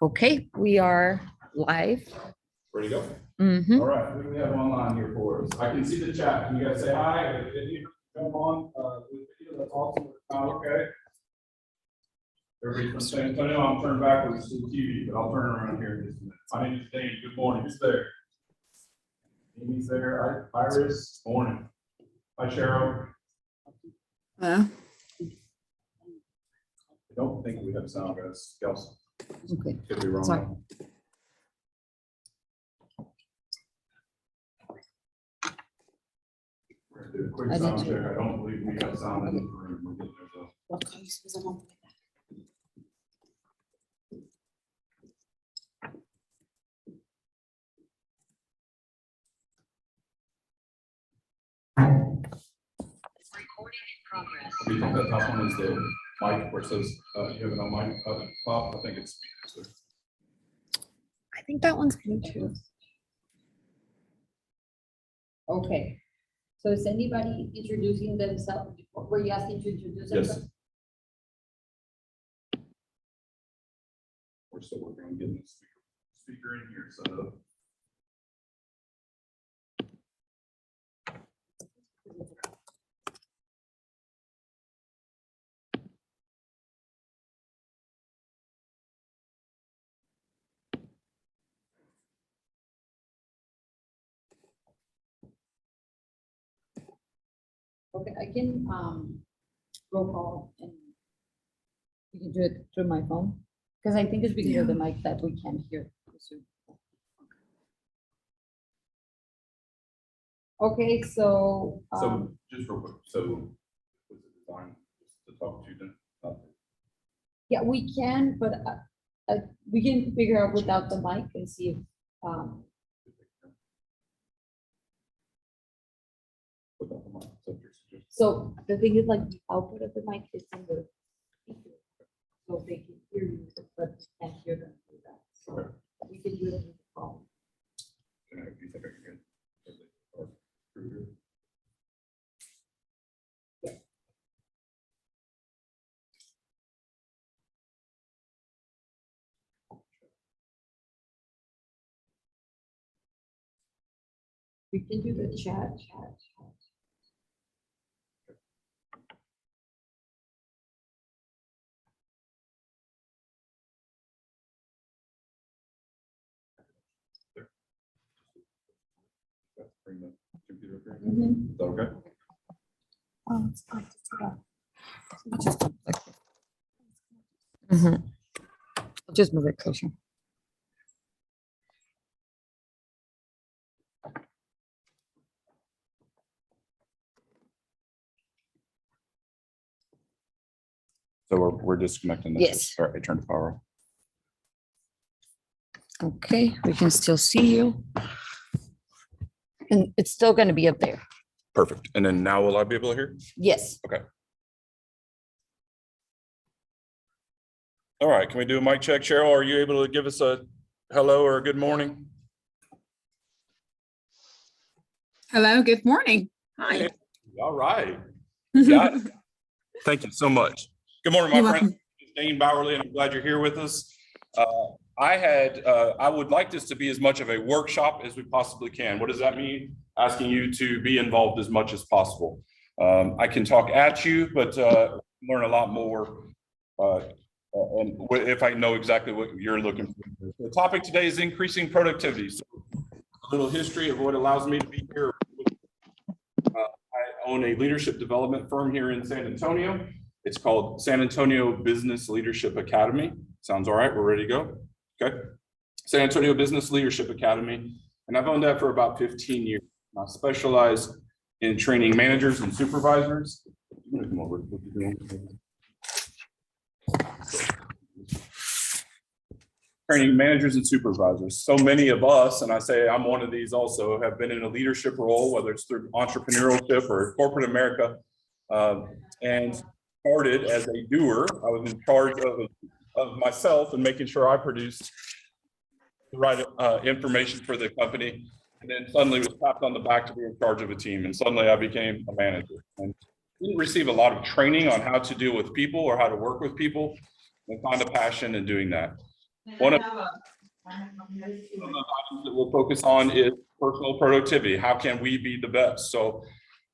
Okay, we are live. Ready to go? Mhm. All right, what do we have online here for us? I can see the chat. Can you guys say hi? If you jump on with video, that's awesome. Okay. Everybody from San Antonio, I'm turning backwards to the TV, but I'll turn around here in just a minute. My name is Dane. Good morning. Who's there? Amy's there. Iris. Morning. Hi, Cheryl. I don't think we have sound, guys. Kelsey. Okay. Could be wrong. Sorry. We're gonna do a quick I did sound too. check. I don't believe we have sound in the room. We're getting there though. Do you think that top one is the mic where it says, you have it on mic, Bob? I think it's. I think that one's Bluetooth. Okay, so is anybody introducing themselves? Were you asking to introduce Yes. themselves? We're still working on getting the speaker in here, so. Okay, I can, roll call and You can do it through my phone, because I think it's because of the mic that we can't hear. okay, so, So just real quick, so was it designed just to talk to them? yeah, we can, but, we can figure out without the mic and see if, Without the mic, so if you're suggesting- so the thing is like the output of the mic is in the speaker. So they can hear you, but can't hear them through that, so Okay. we can do it with the phone. Do you think I can get? or through here? We can do the chat. Bring the computer up here. Mhm. Is that okay? Mhm. Just move it closer. So we're disconnecting this. Yes. All right, turn the power off. Okay, we can still see you. And it's still gonna be up there. Perfect. And then now will I be able to hear? Yes. All right, can we do a mic check? Cheryl, are you able to give us a hello or a good morning? Hello, good morning. Hi. All right. Got it. Thank you so much. Good morning, You're my friend. welcome. It's Dane Bowerly, and I'm glad you're here with us. I would like this to be as much of a workshop as we possibly can. What does that mean? Asking you to be involved as much as possible. I can talk at you, but learn a lot more. And if I know exactly what you're looking for. The topic today is increasing productivity. So a little history of what allows me to be here. I own a leadership development firm here in San Antonio. It's called San Antonio Business Leadership Academy. Sounds all right. We're ready to go. Okay. San Antonio Business Leadership Academy. And I've owned that for about 15 years. I specialize in training managers and supervisors. Training managers and supervisors. So many of us, and I say I'm one of these also, have been in a leadership role, whether it's through entrepreneurship or corporate America, and started as a doer. I was in charge of myself and making sure I produced the right information for the company. And then suddenly was tapped on the back to be in charge of a team. And suddenly I became a manager. And didn't receive a lot of training on how to deal with people or how to work with people and find a passion in doing that. One of the items that we'll focus on is personal productivity. How can we be the best? So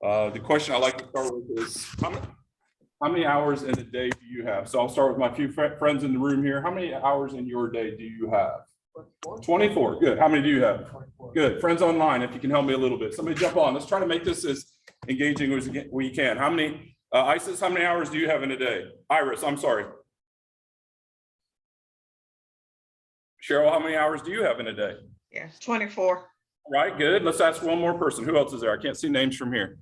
the question I like to start with is how many hours in a day do you have? So I'll start with my few friends in the room here. How many hours in your day do you have? 24. Good. How many do you have? 24. Good. Friends online, if you can help me a little bit. Somebody jump on. Let's try to make this as engaging as we can. How many, Isis, how many hours do you have in a day? Iris, I'm sorry. Cheryl, how many hours do you have in a day? Yeah, 24. Right, good. Let's ask one more person. Who else is there? I can't see names from here.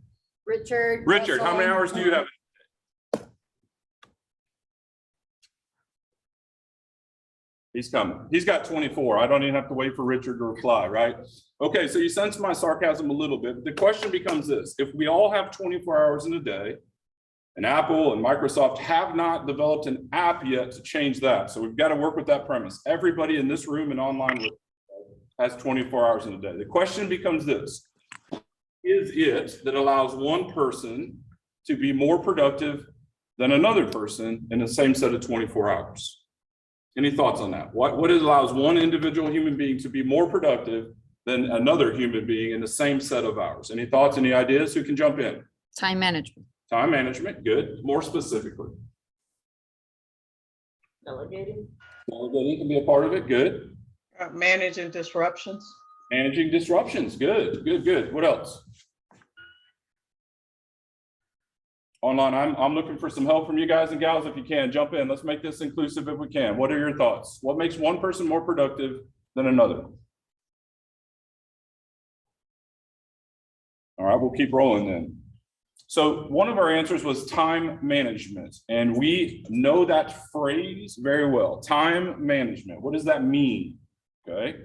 Richard. Richard, how many hours do you have? He's coming. He's got 24. I don't even have to wait for Richard to reply, right? Okay, so you sense my sarcasm a little bit. The question becomes this: if we all have 24 hours in a day, and Apple and Microsoft have not developed an app yet to change that. So we've got to work with that premise. Everybody in this room and online has 24 hours in a day. The question becomes this: is it that allows one person to be more productive than another person in the same set of 24 hours? Any thoughts on that? What allows one individual human being to be more productive than another human being in the same set of hours? Any thoughts, any ideas? Who can jump in? Time management. Time management, good. More specifically. Delegating. Delegating can be a part of it, good. Managing disruptions. Managing disruptions, good, good, good. What else? Online, I'm looking for some help from you guys and gals. If you can, jump in. Let's make this inclusive if we can. What are your thoughts? What makes one person more productive than another? All right, we'll keep rolling then. So one of our answers was time management, and we know that phrase very well. Time management, what does that mean? Okay,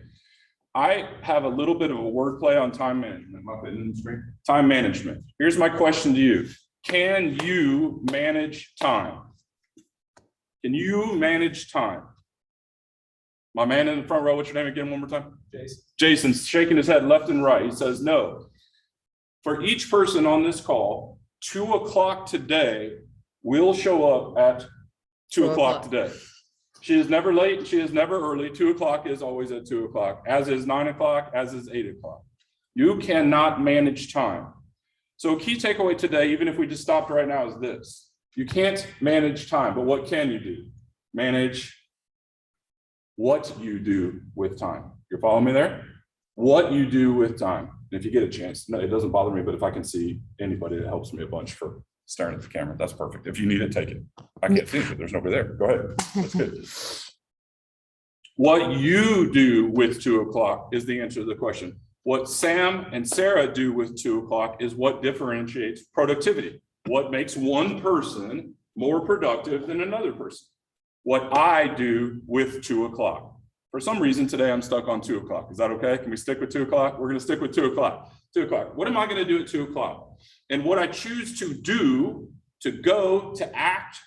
I have a little bit of a wordplay on time management. Am I putting it in the screen? Time management. Here's my question to you. Can you manage time? Can you manage time? My man in the front row, what's your name again one more time? Jason. Jason's shaking his head left and right. He says no. For each person on this call, 2 o'clock today will show up at 2 o'clock today. She is never late. She is never early. 2 o'clock is always at 2 o'clock, as is 9 o'clock, as is 8 o'clock. You cannot manage time. So a key takeaway today, even if we just stopped right now, is this: you can't manage time, but what can you do? Manage what you do with time. You're following me there? What you do with time. And if you get a chance, no, it doesn't bother me, but if I can see anybody, it helps me a bunch for staring at the camera. That's perfect. If you need it, take it. I can't see it, but there's nobody there. Go ahead. That's good. What you do with 2 o'clock is the answer to the question. What Sam and Sarah do with 2 o'clock is what differentiates productivity. What makes one person more productive than another person. What I do with 2 o'clock. For some reason today I'm stuck on 2 o'clock. Is that okay? Can we stick with 2 o'clock? We're going to stick with 2 o'clock. 2 o'clock. What am I going to do at 2 o'clock? And what I choose to do, to go, to act,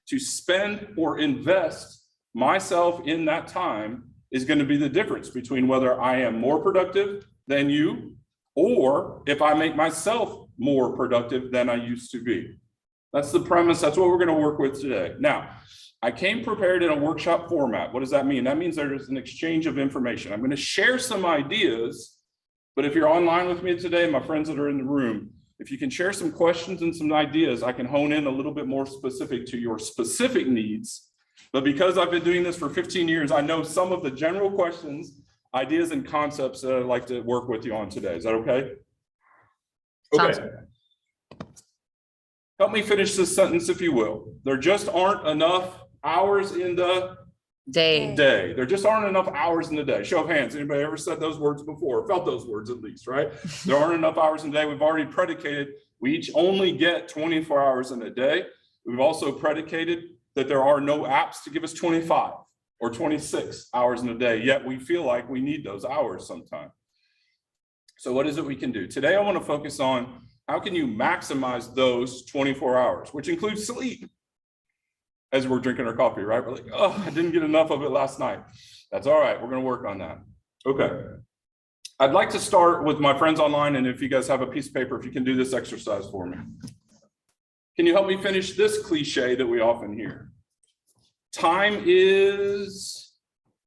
to spend or invest myself in that time is going to be the difference between whether I am more productive than you, or if I make myself more productive than I used to be. That's the premise. That's what we're going to work with today. Now, I came prepared in a workshop format. What does that mean? That means there's an exchange of information. I'm going to share some ideas, but if you're online with me today, my friends that are in the room, if you can share some questions and some ideas, I can hone in a little bit more specific to your specific needs. But because I've been doing this for 15 years, I know some of the general questions, ideas, and concepts that I'd like to work with you on today. Is that okay? Okay. Help me finish this sentence, if you will. There just aren't enough hours in the day. There just aren't enough hours in the day. Show of hands. Anybody ever said those words before? Felt those words at least, right? There aren't enough hours in the day. We've already predicated we each only get 24 hours in a day. We've also predicated that there are no apps to give us 25 or 26 hours in a day, yet we feel like we need those hours sometime. So what is it we can do? Today, I want to focus on how can you maximize those 24 hours, which includes sleep. As we're drinking our coffee, right? We're like, oh, I didn't get enough of it last night. That's all right. We're going to work on that. Okay. I'd like to start with my friends online, and if you guys have a piece of paper, if you can do this exercise for me. Can you help me finish this cliche that we often hear? Time is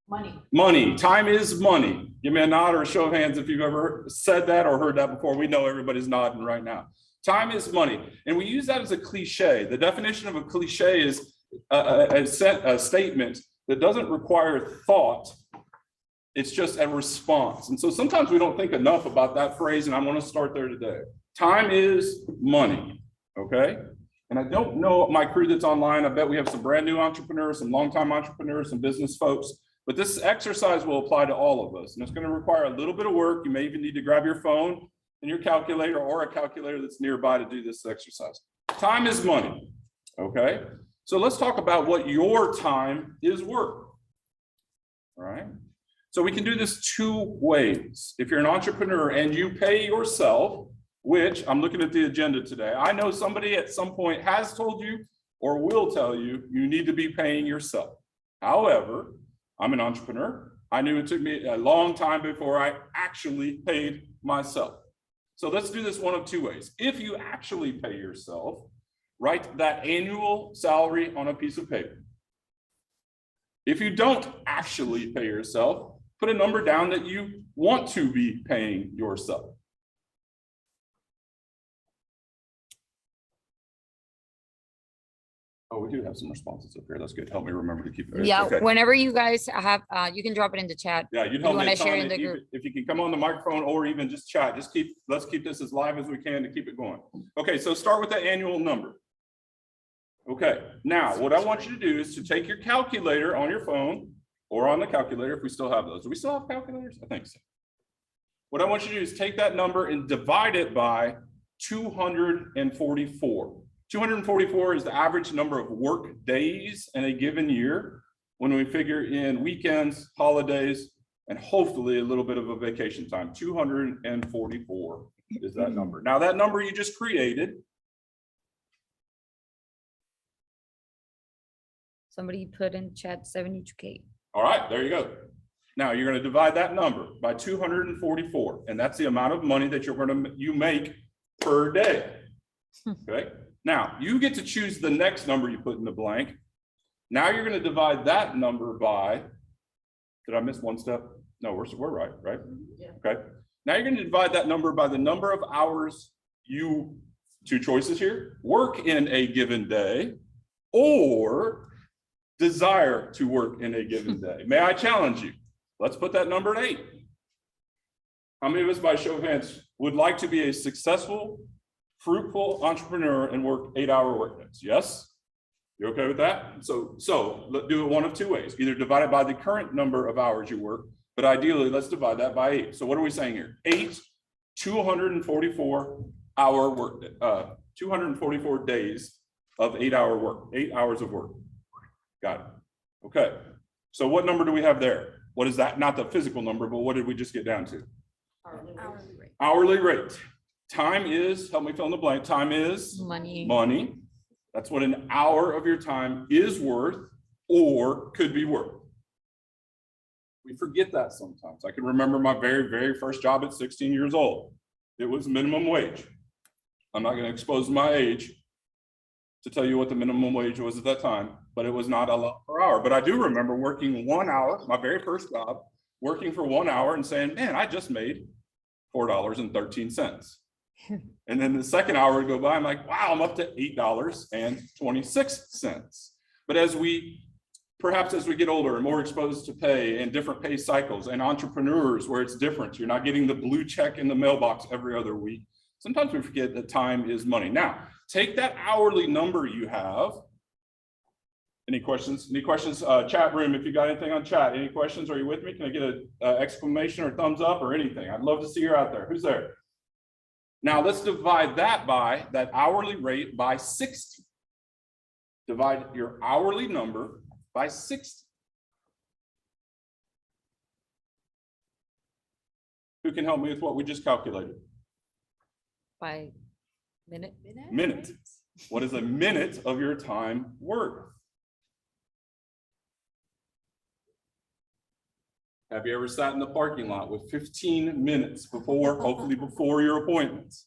Money. Money, time is money. Give me a nod or a show of hands if you've ever said that or heard that before. We know everybody's nodding right now. Time is money. And we use that as a cliche. The definition of a cliche is a statement that doesn't require thought. It's just a response. And so sometimes we don't think enough about that phrase, and I want to start there today. Time is money, okay? And I don't know my crew that's online. I bet we have some brand new entrepreneurs, some longtime entrepreneurs, some business folks. But this exercise will apply to all of us, and it's going to require a little bit of work. You may even need to grab your phone and your calculator or a calculator that's nearby to do this exercise. Time is money, okay? So let's talk about what your time is worth, all right? So we can do this two ways. If you're an entrepreneur and you pay yourself, which I'm looking at the agenda today, I know somebody at some point has told you or will tell you, you need to be paying yourself. However, I'm an entrepreneur. I knew it took me a long time before I actually paid myself. So let's do this one of two ways. If you actually pay yourself, write that annual salary on a piece of paper. If you don't actually pay yourself, put a number down that you want to be paying yourself. Oh, we do have some responses up here. That's good. Help me remember to keep it. Yeah, Okay. whenever you guys have, you can drop it in the chat. Yeah, you'd you help me. wanna a ton share in the if you- group. If you can come on the microphone or even just chat, let's keep this as live as we can to keep it going. Okay, so start with the annual number. Okay, now what I want you to do is to take your calculator on your phone or on the calculator if we still have those. Do we still have calculators? I think so. What I want you to do is take that number and divide it by 244. 244 is the average number of work days in a given year when we figure in weekends, holidays, and hopefully a little bit of a vacation time. 244 is that number. Now that number you just created, Somebody put in chat 72K. all right, there you go. Now you're going to divide that number by 244, and that's the amount of money that you make per day. Okay. Now you get to choose the next number you put in the blank. Now you're going to divide that number by. Did I miss one step? No, we're right, right? Yeah. Okay. Now you're going to divide that number by the number of hours you, two choices here, work in a given day, or desire to work in a given day. May I challenge you? Let's put that number at 8. How many of us, by show of hands, would like to be a successful, fruitful entrepreneur and work 8-hour workdays? Yes? You okay with that? So let's do it one of two ways. Either divide it by the current number of hours you work, but ideally let's divide that by 8. So what are we saying here? 8 244-hour work, 244 days of 8-hour work, 8 hours of work. Got it. Okay. So what number do we have there? What is that? Not the physical number, but what did we just get down to? Hourly rate. Time is, help me fill in the blank. Time is Money. money. That's what an hour of your time is worth or could be worth. We forget that sometimes. I can remember my very, very first job at 16 years old. It was minimum wage. I'm not going to expose my age to tell you what the minimum wage was at that time, but it was not a lot per hour. But I do remember working 1 hour, my very first job, working for 1 hour and saying, man, I just made $4.13. And then the second hour would go by, I'm like, wow, I'm up to $8.26. But perhaps as we get older and more exposed to pay and different pay cycles and entrepreneurs where it's different, you're not getting the blue check in the mailbox every other week. Sometimes we forget that time is money. Now, take that hourly number you have. Any questions? Any questions? Chat room, if you got anything on chat, any questions? Are you with me? Can I get an exclamation or thumbs up or anything? I'd love to see you out there. Who's there? Now let's divide that by that hourly rate by 60. Divide your hourly number by 60. Who can help me with what we just calculated? By minute. Minute. What is a minute of your time worth? Have you ever sat in the parking lot with 15 minutes before, hopefully before your appointments?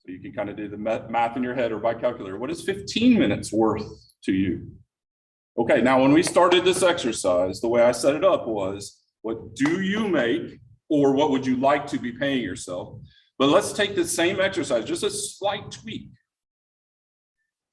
So you can kind of do the math in your head or by calculator. What is 15 minutes worth to you? Okay, now when we started this exercise, the way I set it up was, what do you make or what would you like to be paying yourself? But let's take the same exercise, just a slight tweak.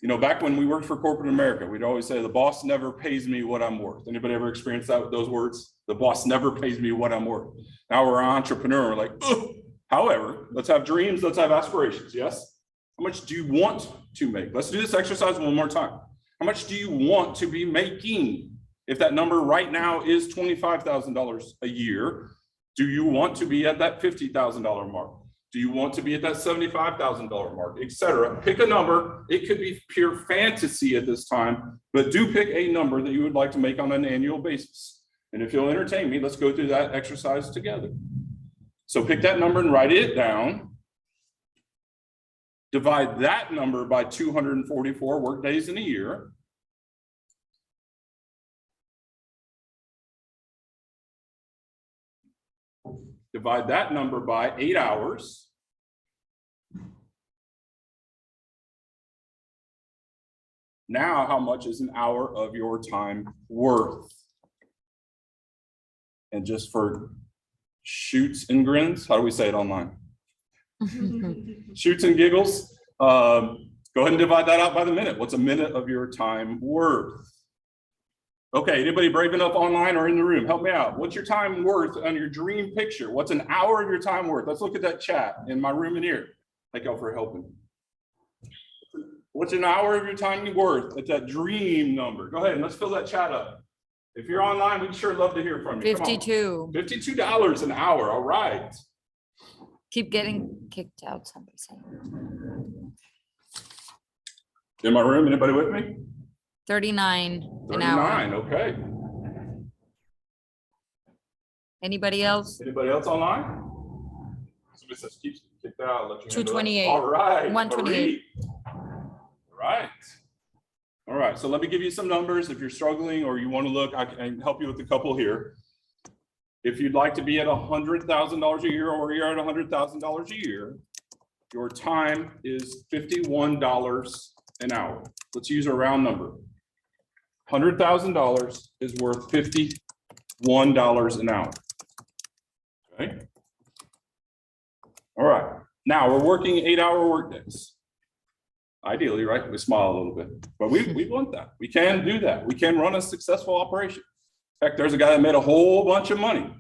You know, back when we worked for corporate America, we'd always say the boss never pays me what I'm worth. Anybody ever experienced that with those words? The boss never pays me what I'm worth. Now we're an entrepreneur, we're like, ugh. However, let's have dreams, let's have aspirations, yes? How much do you want to make? Let's do this exercise one more time. How much do you want to be making? If that number right now is $25,000 a year, do you want to be at that $50,000 mark? Do you want to be at that $75,000 mark, et cetera? Pick a number. It could be pure fantasy at this time, but do pick a number that you would like to make on an annual basis. And if you'll entertain me, let's go through that exercise together. So pick that number and write it down. Divide that number by 244 work days in a year. Divide that number by 8 hours. Now, how much is an hour of your time worth? And just for shoots and grins, how do we say it online? Shoots and giggles. Go ahead and divide that out by the minute. What's a minute of your time worth? Okay, anybody brave enough online or in the room? Help me out. What's your time worth on your dream picture? What's an hour of your time worth? Let's look at that chat in my room in here. Thank y'all for helping. What's an hour of your time worth at that dream number? Go ahead and let's fill that chat up. If you're online, we'd sure love to hear from you. Come on. 52. $52 an hour, all right. Keep getting kicked out, somebody saying. In my room, anybody with me? 39 an hour. 39, okay. Anybody else? Anybody else online? Somebody says keep kicked out. I'll let you handle that. 228. All right. 128. Right. All right. So let me give you some numbers. If you're struggling or you want to look, I can help you with a couple here. If you'd like to be at $100,000 a year or you're at $100,000 a year, your time is $51 an hour. Let's use a round number. $100,000 is worth $51 an hour. Okay. All right. Now we're working 8-hour workdays. Ideally, right? We smile a little bit, but we want that. We can do that. We can run a successful operation. In fact, there's a guy that made a whole bunch of money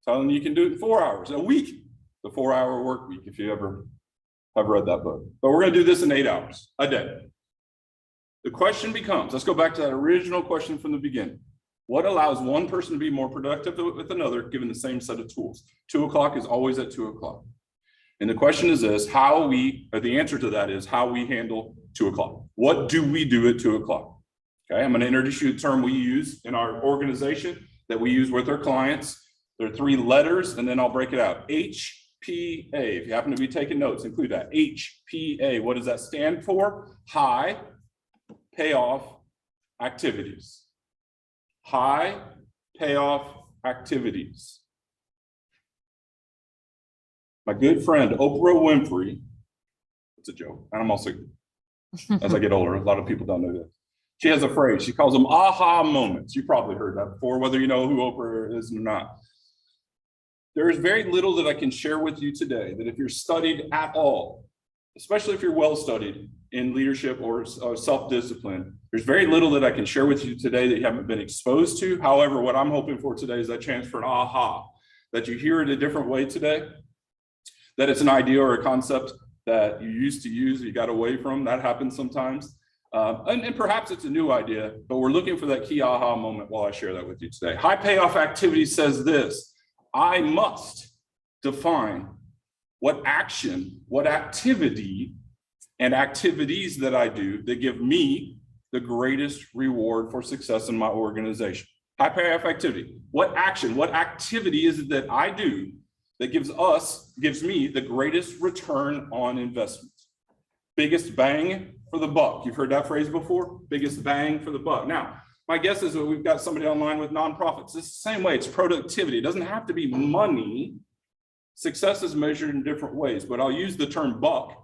telling you can do it in 4 hours a week, the 4-hour work week, if you ever have read that book. But we're going to do this in 8 hours a day. The question becomes, let's go back to that original question from the beginning. What allows one person to be more productive with another given the same set of tools? 2 o'clock is always at 2 o'clock. And the question is this, the answer to that is how we handle 2 o'clock. What do we do at 2 o'clock? Okay, I'm going to introduce you to a term we use in our organization that we use with our clients. There are 3 letters, and then I'll break it out. HPA, if you happen to be taking notes, include that. HPA, what does that stand for? High payoff activities. High payoff activities. My good friend, Oprah Winfrey, it's a joke, and I'm also, as I get older, a lot of people don't know this. She has a phrase, she calls them aha moments. You probably heard that before, whether you know who Oprah is or not. There is very little that I can share with you today that if you're studied at all, especially if you're well studied in leadership or self-discipline, there's very little that I can share with you today that you haven't been exposed to. However, what I'm hoping for today is that chance for an aha, that you hear it a different way today, that it's an idea or a concept that you used to use, you got away from. That happens sometimes. And perhaps it's a new idea, but we're looking for that key aha moment while I share that with you today. High payoff activity says this: I must define what action, what activity, and activities that I do that give me the greatest reward for success in my organization. High payoff activity. What action, what activity is it that I do that gives me the greatest return on investment? Biggest bang for the buck. You've heard that phrase before? Biggest bang for the buck. Now, my guess is that we've got somebody online with nonprofits. It's the same way. It's productivity. It doesn't have to be money. Success is measured in different ways, but I'll use the term buck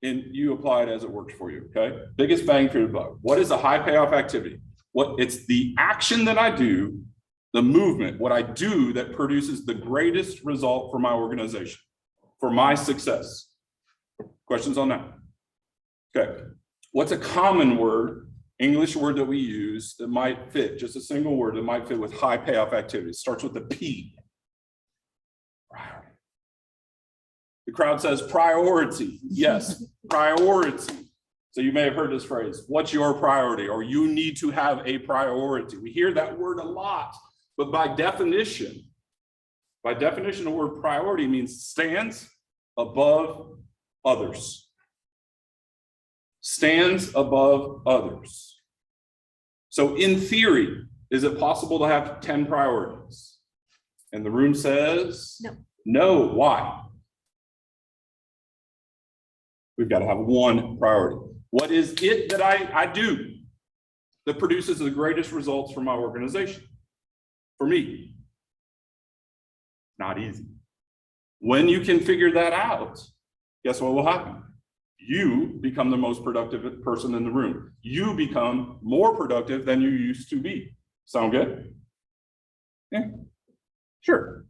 and you apply it as it works for you, okay? Biggest bang for the buck. What is a high payoff activity? It's the action that I do, the movement, what I do that produces the greatest result for my organization, for my success. Questions on that? Okay. What's a common word, English word that we use that might fit, just a single word that might fit with high payoff activities? Starts with the P. Priority. The crowd says priority. Yes, priority. So you may have heard this phrase, what's your priority? Or you need to have a priority. We hear that word a lot, but by definition, the word priority means stands above others. Stands above others. So in theory, is it possible to have 10 priorities? And the room says? No. No, why? We've got to have one priority. What is it that I do that produces the greatest results for my organization? For me? Not easy. When you can figure that out, guess what will happen? You become the most productive person in the room. You become more productive than you used to be. Sound good? Yeah, sure.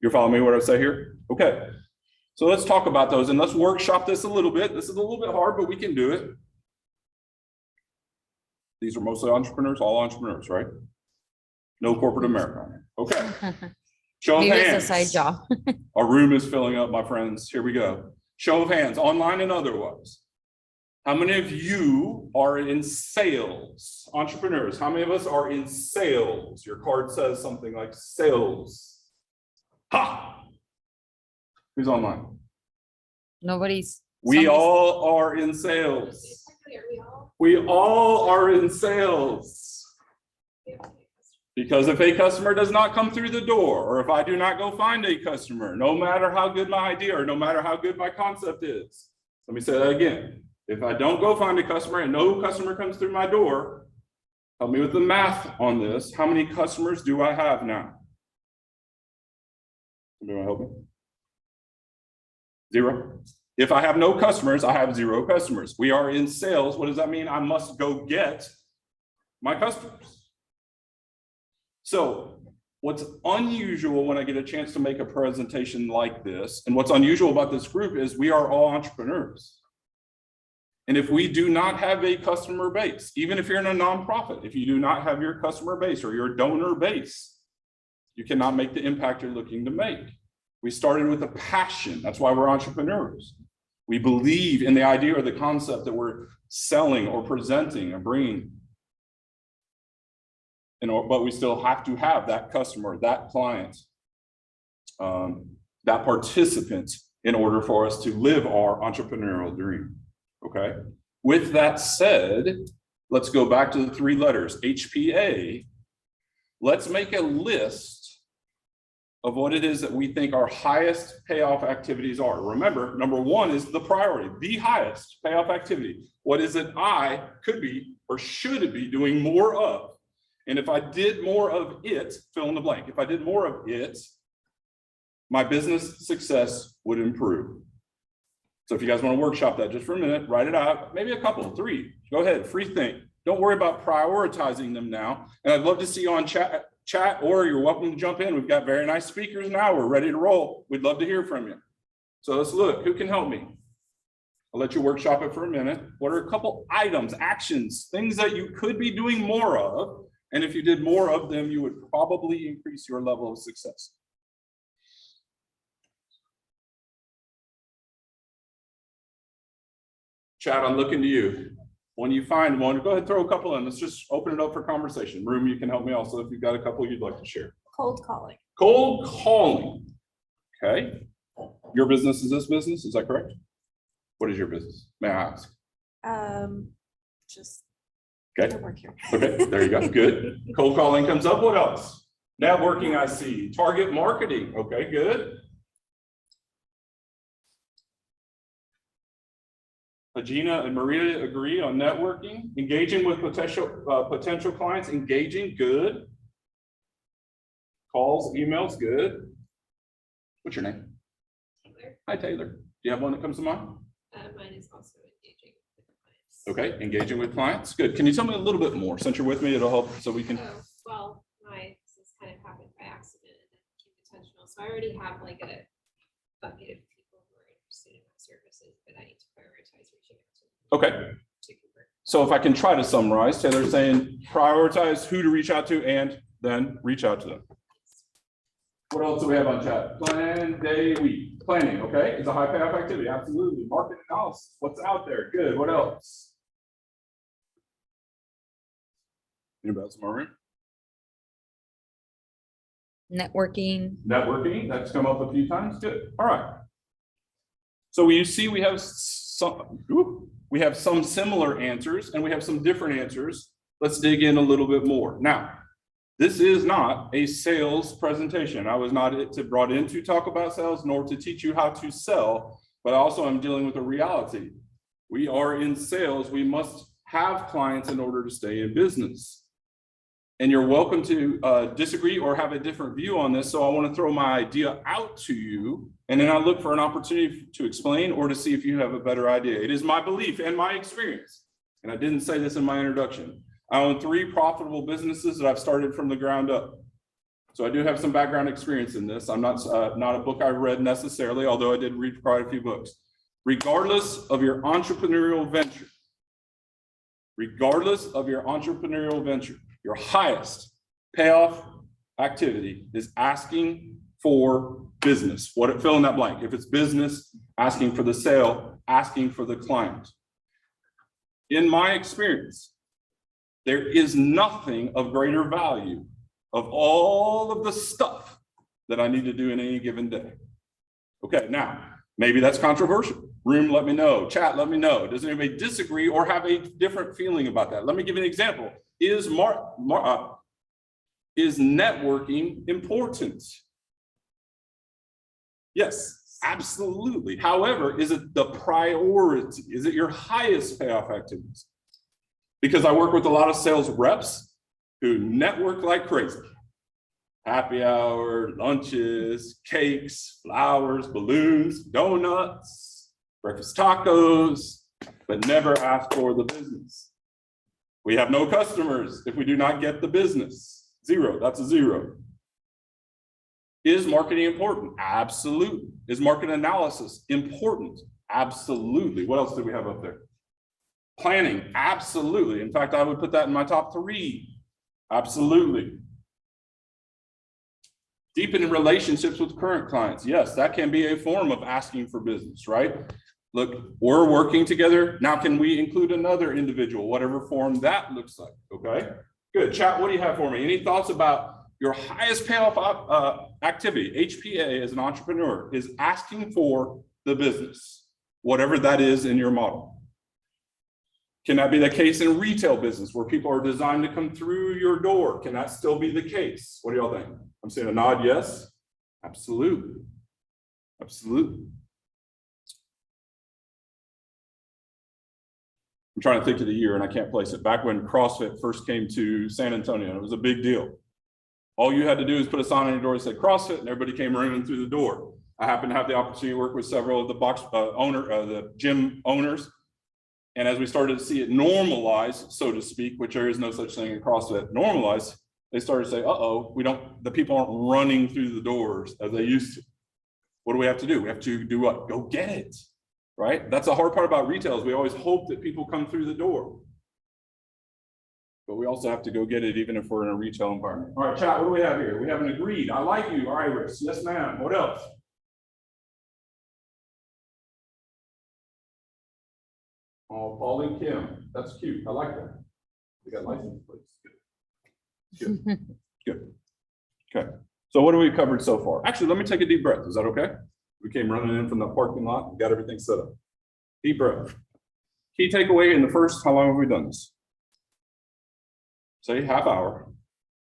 You're following me what I say here? Okay. So let's talk about those and let's workshop this a little bit. This is a little bit hard, but we can do it. These are mostly entrepreneurs, all entrepreneurs, right? No corporate America. Okay. Show of Maybe hands. it's a side job. Our room is filling up, my friends. Here we go. Show of hands, online and otherwise. How many of you are in sales? Entrepreneurs, how many of us are in sales? Your card says something like sales. Ha! Who's online? Nobody's. We somebody's- all are in sales. We all are in sales. Because if a customer does not come through the door, or if I do not go find a customer, no matter how good my idea or no matter how good my concept is, let me say that again. If I don't go find a customer and no customer comes through my door, help me with the math on this. How many customers do I have now? Somebody want to help me? 0. If I have no customers, I have 0 customers. We are in sales. What does that mean? I must go get my customers. So what's unusual when I get a chance to make a presentation like this, and what's unusual about this group is we are all entrepreneurs. And if we do not have a customer base, even if you're in a nonprofit, if you do not have your customer base or your donor base, you cannot make the impact you're looking to make. We started with a passion. That's why we're entrepreneurs. We believe in the idea or the concept that we're selling or presenting or bringing. But we still have to have that customer, that client, that participant in order for us to live our entrepreneurial dream. Okay. With that said, let's go back to the 3 letters, HPA. Let's make a list of what it is that we think our highest payoff activities are. Remember, number 1 is the priority, the highest payoff activity. What is it I could be or should be doing more of? And if I did more of it, fill in the blank. If I did more of it, my business success would improve. So if you guys want to workshop that just for a minute, write it out, maybe a couple, 3. Go ahead, free think. Don't worry about prioritizing them now. And I'd love to see you on chat, or you're welcome to jump in. We've got very nice speakers now. We're ready to roll. We'd love to hear from you. So let's look. Who can help me? I'll let you workshop it for a minute. What are a couple items, actions, things that you could be doing more of? And if you did more of them, you would probably increase your level of success. Chad, I'm looking to you. When you find one, go ahead and throw a couple in. Let's just open it up for conversation. Room, you can help me also if you've got a couple you'd like to share. Cold calling. Cold calling. Okay. Your business is this business, is that correct? What is your business? May I ask? Just Okay. I work here. Okay, there you go. Good. Cold calling comes up. What else? Networking, I see. Target marketing. Okay, good. Agina and Maria agree on networking. Engaging with potential clients. Engaging, good. Calls, emails, good. What's your name? Taylor. Hi, Taylor. Do you have one that comes to mind? Mine is also engaging with the clients. Okay, engaging with clients. Good. Can you tell me a little bit more? Since you're with me, it'll help so we can. Well, this kind of happened by accident and then became intentional. So I already have like a bucket of people who are interested in my services, but I need to prioritize reaching out to them. Okay. Particular. So if I can try to summarize, Taylor's saying prioritize who to reach out to and then reach out to them. What else do we have on chat? Plan, day, week. Planning, okay? It's a high payoff activity. Absolutely. Market analysis. What's out there? Good. What else? Anybody else in my room? Networking. Networking, that's come up a few times. Good. All right. So you see, we have some similar answers and we have some different answers. Let's dig in a little bit more. Now, this is not a sales presentation. I was not brought in to talk about sales nor to teach you how to sell, but also I'm dealing with a reality. We are in sales. We must have clients in order to stay in business. And you're welcome to disagree or have a different view on this. So I want to throw my idea out to you, and then I look for an opportunity to explain or to see if you have a better idea. It is my belief and my experience, and I didn't say this in my introduction. I own 3 profitable businesses that I've started from the ground up. So I do have some background experience in this. I'm not a book I read necessarily, although I did read quite a few books. Regardless of your entrepreneurial venture, your highest payoff activity is asking for business. Fill in that blank. If it's business, asking for the sale, asking for the client. In my experience, there is nothing of greater value of all of the stuff that I need to do in any given day. Okay, now, maybe that's controversial. Room, let me know. Chat, let me know. Does anybody disagree or have a different feeling about that? Let me give you an example. Is networking important? Yes, absolutely. However, is it the priority? Is it your highest payoff activities? Because I work with a lot of sales reps who network like crazy. Happy hour, lunches, cakes, flowers, balloons, donuts, breakfast tacos, but never ask for the business. We have no customers if we do not get the business. 0, that's a 0. Is marketing important? Absolutely. Is market analysis important? Absolutely. What else do we have up there? Planning, absolutely. In fact, I would put that in my top 3. Absolutely. Deepening relationships with current clients. Yes, that can be a form of asking for business, right? Look, we're working together. Now, can we include another individual, whatever form that looks like? Okay, good. Chat, what do you have for me? Any thoughts about your highest payoff activity? HPA as an entrepreneur is asking for the business, whatever that is in your model. Can that be the case in retail business where people are designed to come through your door? Can that still be the case? What do y'all think? I'm saying a nod, yes. Absolutely. Absolutely. I'm trying to think of the year and I can't place it. Back when CrossFit first came to San Antonio, it was a big deal. All you had to do is put a sign on your door that said CrossFit and everybody came running through the door. I happened to have the opportunity to work with several of the the gym owners. And as we started to see it normalize, so to speak, which there is no such thing in CrossFit, normalize, they started to say, the people aren't running through the doors as they used to. What do we have to do? We have to do what? Go get it, right? That's the hard part about retail is we always hope that people come through the door. But we also have to go get it even if we're in a retail environment. All right, chat, what do we have here? We have an agreed. I like you, Iris. Yes, ma'am. What else? Oh, Paul and Kim. That's cute. I like that. We got license plates. Good. Good. Okay. So what have we covered so far? Actually, let me take a deep breath. Is that okay? We came running in from the parking lot and got everything set up. Deep breath. Key takeaway in the first, how long have we done this? Say half hour.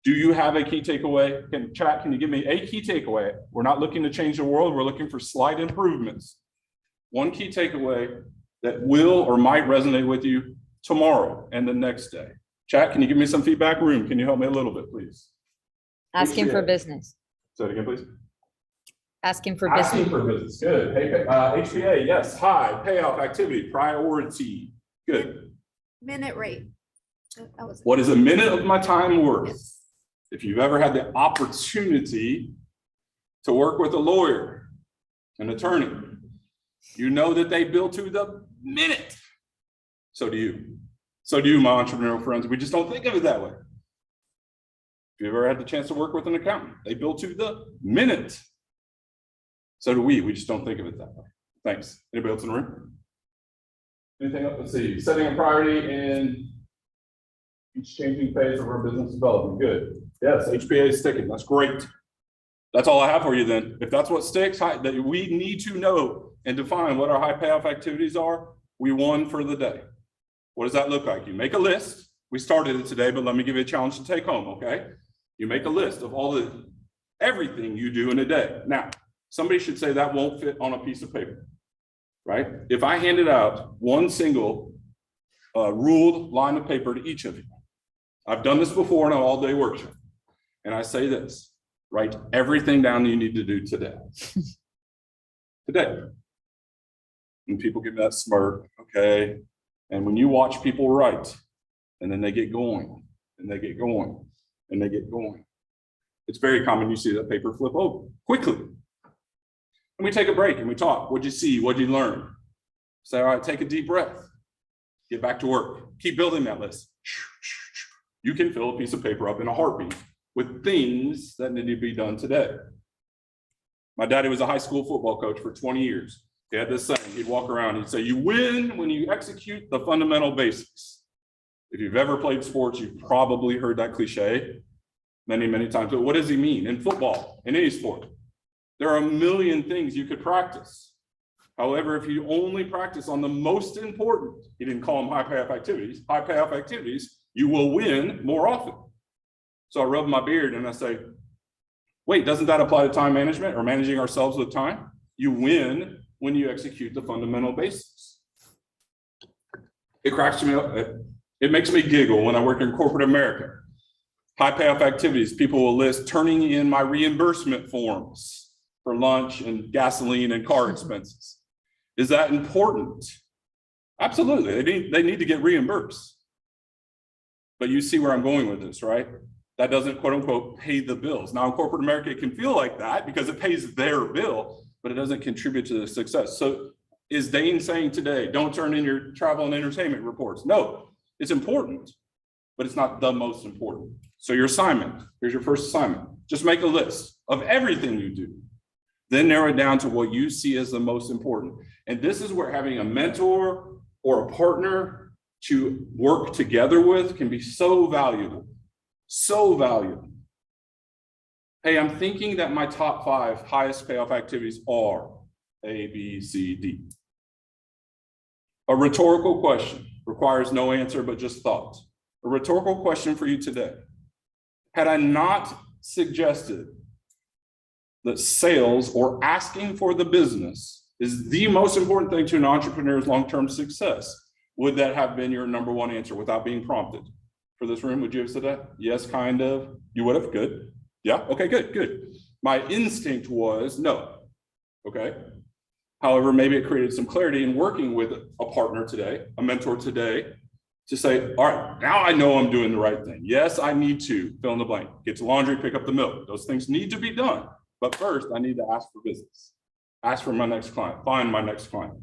Do you have a key takeaway? Can you give me a key takeaway? We're not looking to change the world. We're looking for slight improvements. One key takeaway that will or might resonate with you tomorrow and the next day. Chat, can you give me some feedback? Room, can you help me a little bit, please? Asking for business. Say it again, please. Asking for Asking business. for business, good. Hey, HPA, yes, high payoff activity, priority, good. Minute rate. That was it. What is a minute of my time worth? Yes. If you've ever had the opportunity to work with a lawyer, an attorney, you know that they bill to the minute. So do you. So do you, my entrepreneurial friends. We just don't think of it that way. If you've ever had the chance to work with an accountant, they bill to the minute. So do we. We just don't think of it that way. Thanks. Anybody else in the room? Anything else? Let's see. Setting a priority in each changing phase of our business development. Good. Yes, HPA is sticking. That's great. That's all I have for you then. If that's what sticks, that we need to know and define what our high payoff activities are. We won for the day. What does that look like? You make a list. We started it today, but let me give you a challenge to take home, okay? You make a list of everything you do in a day. Now, somebody should say that won't fit on a piece of paper, right? If I handed out one single ruled line of paper to each of you, I've done this before in an all-day workshop, and I say this: write everything down you need to do today. Today. And people give me that smirk, okay? And when you watch people write, and then they get going, and they get going, and they get going, it's very common you see that paper flip over quickly. And we take a break and we talk. What'd you see? What'd you learn? Say, all right, take a deep breath. Get back to work. Keep building that list. You can fill a piece of paper up in a heartbeat with things that need to be done today. My daddy was a high school football coach for 20 years. He had this saying. He'd walk around, he'd say, you win when you execute the fundamental basics. If you've ever played sports, you've probably heard that cliche many, many times. But what does he mean? In football, in any sport, there are a million things you could practice. However, if you only practice on the most important, he didn't call them high payoff activities, you will win more often. So I rub my beard and I say, wait, doesn't that apply to time management or managing ourselves with time? You win when you execute the fundamental basics. It cracks me up. It makes me giggle when I work in corporate America. High payoff activities, people will list turning in my reimbursement forms for lunch and gasoline and car expenses. Is that important? Absolutely, they need to get reimbursed. But you see where I'm going with this, right? That doesn't quote unquote pay the bills. Now in corporate America, it can feel like that because it pays their bill, but it doesn't contribute to the success. So is Dane saying today, don't turn in your travel and entertainment reports? No, it's important, but it's not the most important. So your assignment, here's your first assignment. Just make a list of everything you do. Then narrow it down to what you see as the most important. And this is where having a mentor or a partner to work together with can be so valuable, so valuable. Hey, I'm thinking that my top 5 highest payoff activities are A, B, C, D. A rhetorical question requires no answer, but just thought. A rhetorical question for you today. Had I not suggested that sales or asking for the business is the most important thing to an entrepreneur's long-term success, would that have been your number one answer without being prompted? For this room, would you have said that? Yes, kind of. You would have? Good. Yeah, okay, good. My instinct was no, okay? However, maybe it created some clarity in working with a partner today, a mentor today, to say, all right, now I know I'm doing the right thing. Yes, I need to fill in the blank, get to laundry, pick up the milk. Those things need to be done. But first, I need to ask for business. Ask for my next client, find my next client.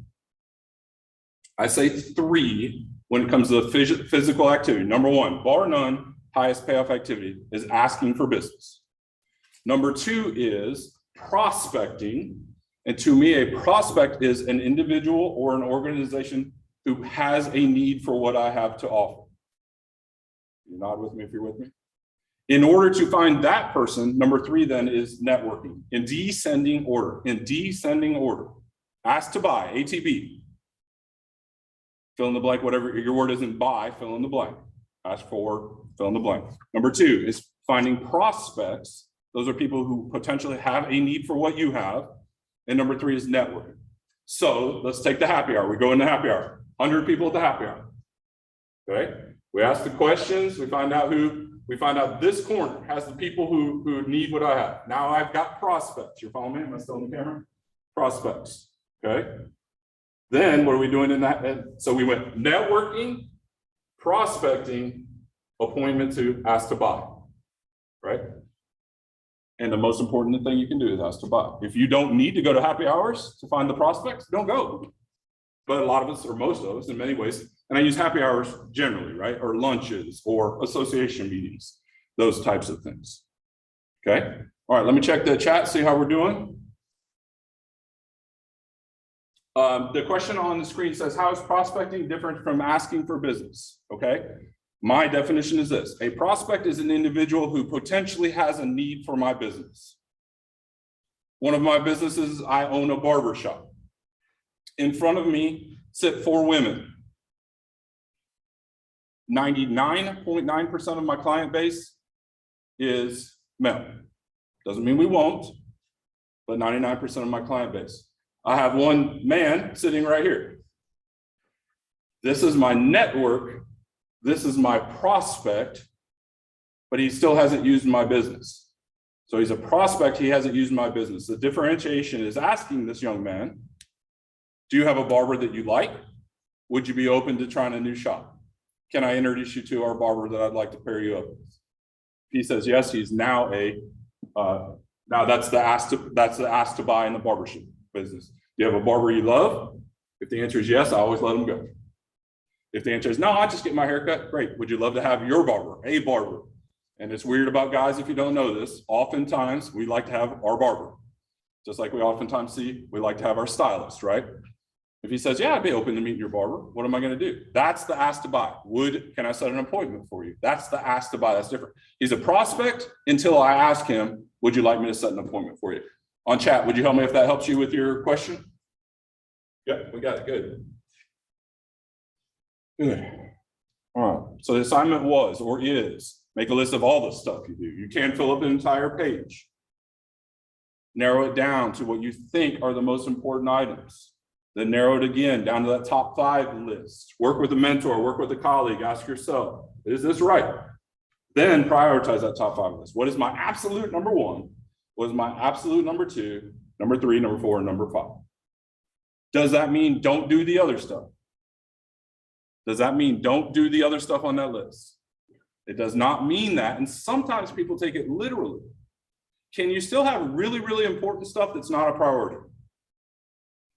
I say 3 when it comes to the physical activity. Number 1, bar none, highest payoff activity is asking for business. Number 2 is prospecting. And to me, a prospect is an individual or an organization who has a need for what I have to offer. You nod with me if you're with me. In order to find that person, number 3 then is networking in descending order. Ask to buy, ATB. Fill in the blank, whatever your word isn't buy, fill in the blank. Ask for, fill in the blank. Number 2 is finding prospects. Those are people who potentially have a need for what you have. And number 3 is networking. So let's take the happy hour. We go into happy hour. 100 people at the happy hour. Okay. We ask the questions. We find out this corner has the people who need what I have. Now I've got prospects. You're following me? Am I still on the camera? Prospects. Okay. Then what are we doing in that? So we went networking, Prospecting, appointment to ask to buy, right? And the most important thing you can do is ask to buy. If you don't need to go to happy hours to find the prospects, don't go. But a lot of us, or most of us in many ways, and I use happy hours generally, right? Or lunches or association meetings, those types of things. Okay. All right, let me check the chat, see how we're doing. The question on the screen says, how is prospecting different from asking for business? Okay. My definition is this: a prospect is an individual who potentially has a need for my business. One of my businesses, I own a barber shop. In front of me sit 4 women. 99.9% of my client base is male. Doesn't mean we won't, but 99% of my client base. I have one man sitting right here. This is my network. This is my prospect, but he still hasn't used my business. So he's a prospect, he hasn't used my business. The differentiation is asking this young man, do you have a barber that you like? Would you be open to trying a new shop? Can I introduce you to our barber that I'd like to pair you up with? If he says yes, he's now that's the ask to buy in the barbershop business. Do you have a barber you love? If the answer is yes, I always let him go. If the answer is no, I just get my hair cut, great. Would you love to have your barber, a barber? And it's weird about guys, if you don't know this, oftentimes we like to have our barber. Just like we oftentimes see, we like to have our stylist, right? If he says, yeah, I'd be open to meet your barber, what am I going to do? That's the ask to buy. Can I set an appointment for you? That's the ask to buy. That's different. He's a prospect until I ask him, would you like me to set an appointment for you? On chat, would you help me if that helps you with your question? Yeah, we got it. Good. Good. All right. So the assignment was, or is, make a list of all the stuff you do. You can fill up an entire page. Narrow it down to what you think are the most important items. Then narrow it again down to that top 5 list. Work with a mentor, work with a colleague, ask yourself, is this right? Then prioritize that top 5 list. What is my absolute number 1? What is my absolute number 2, number 3, number 4, and number 5? Does that mean don't do the other stuff? Does that mean don't do the other stuff on that list? It does not mean that. And sometimes people take it literally. Can you still have really, really important stuff that's not a priority?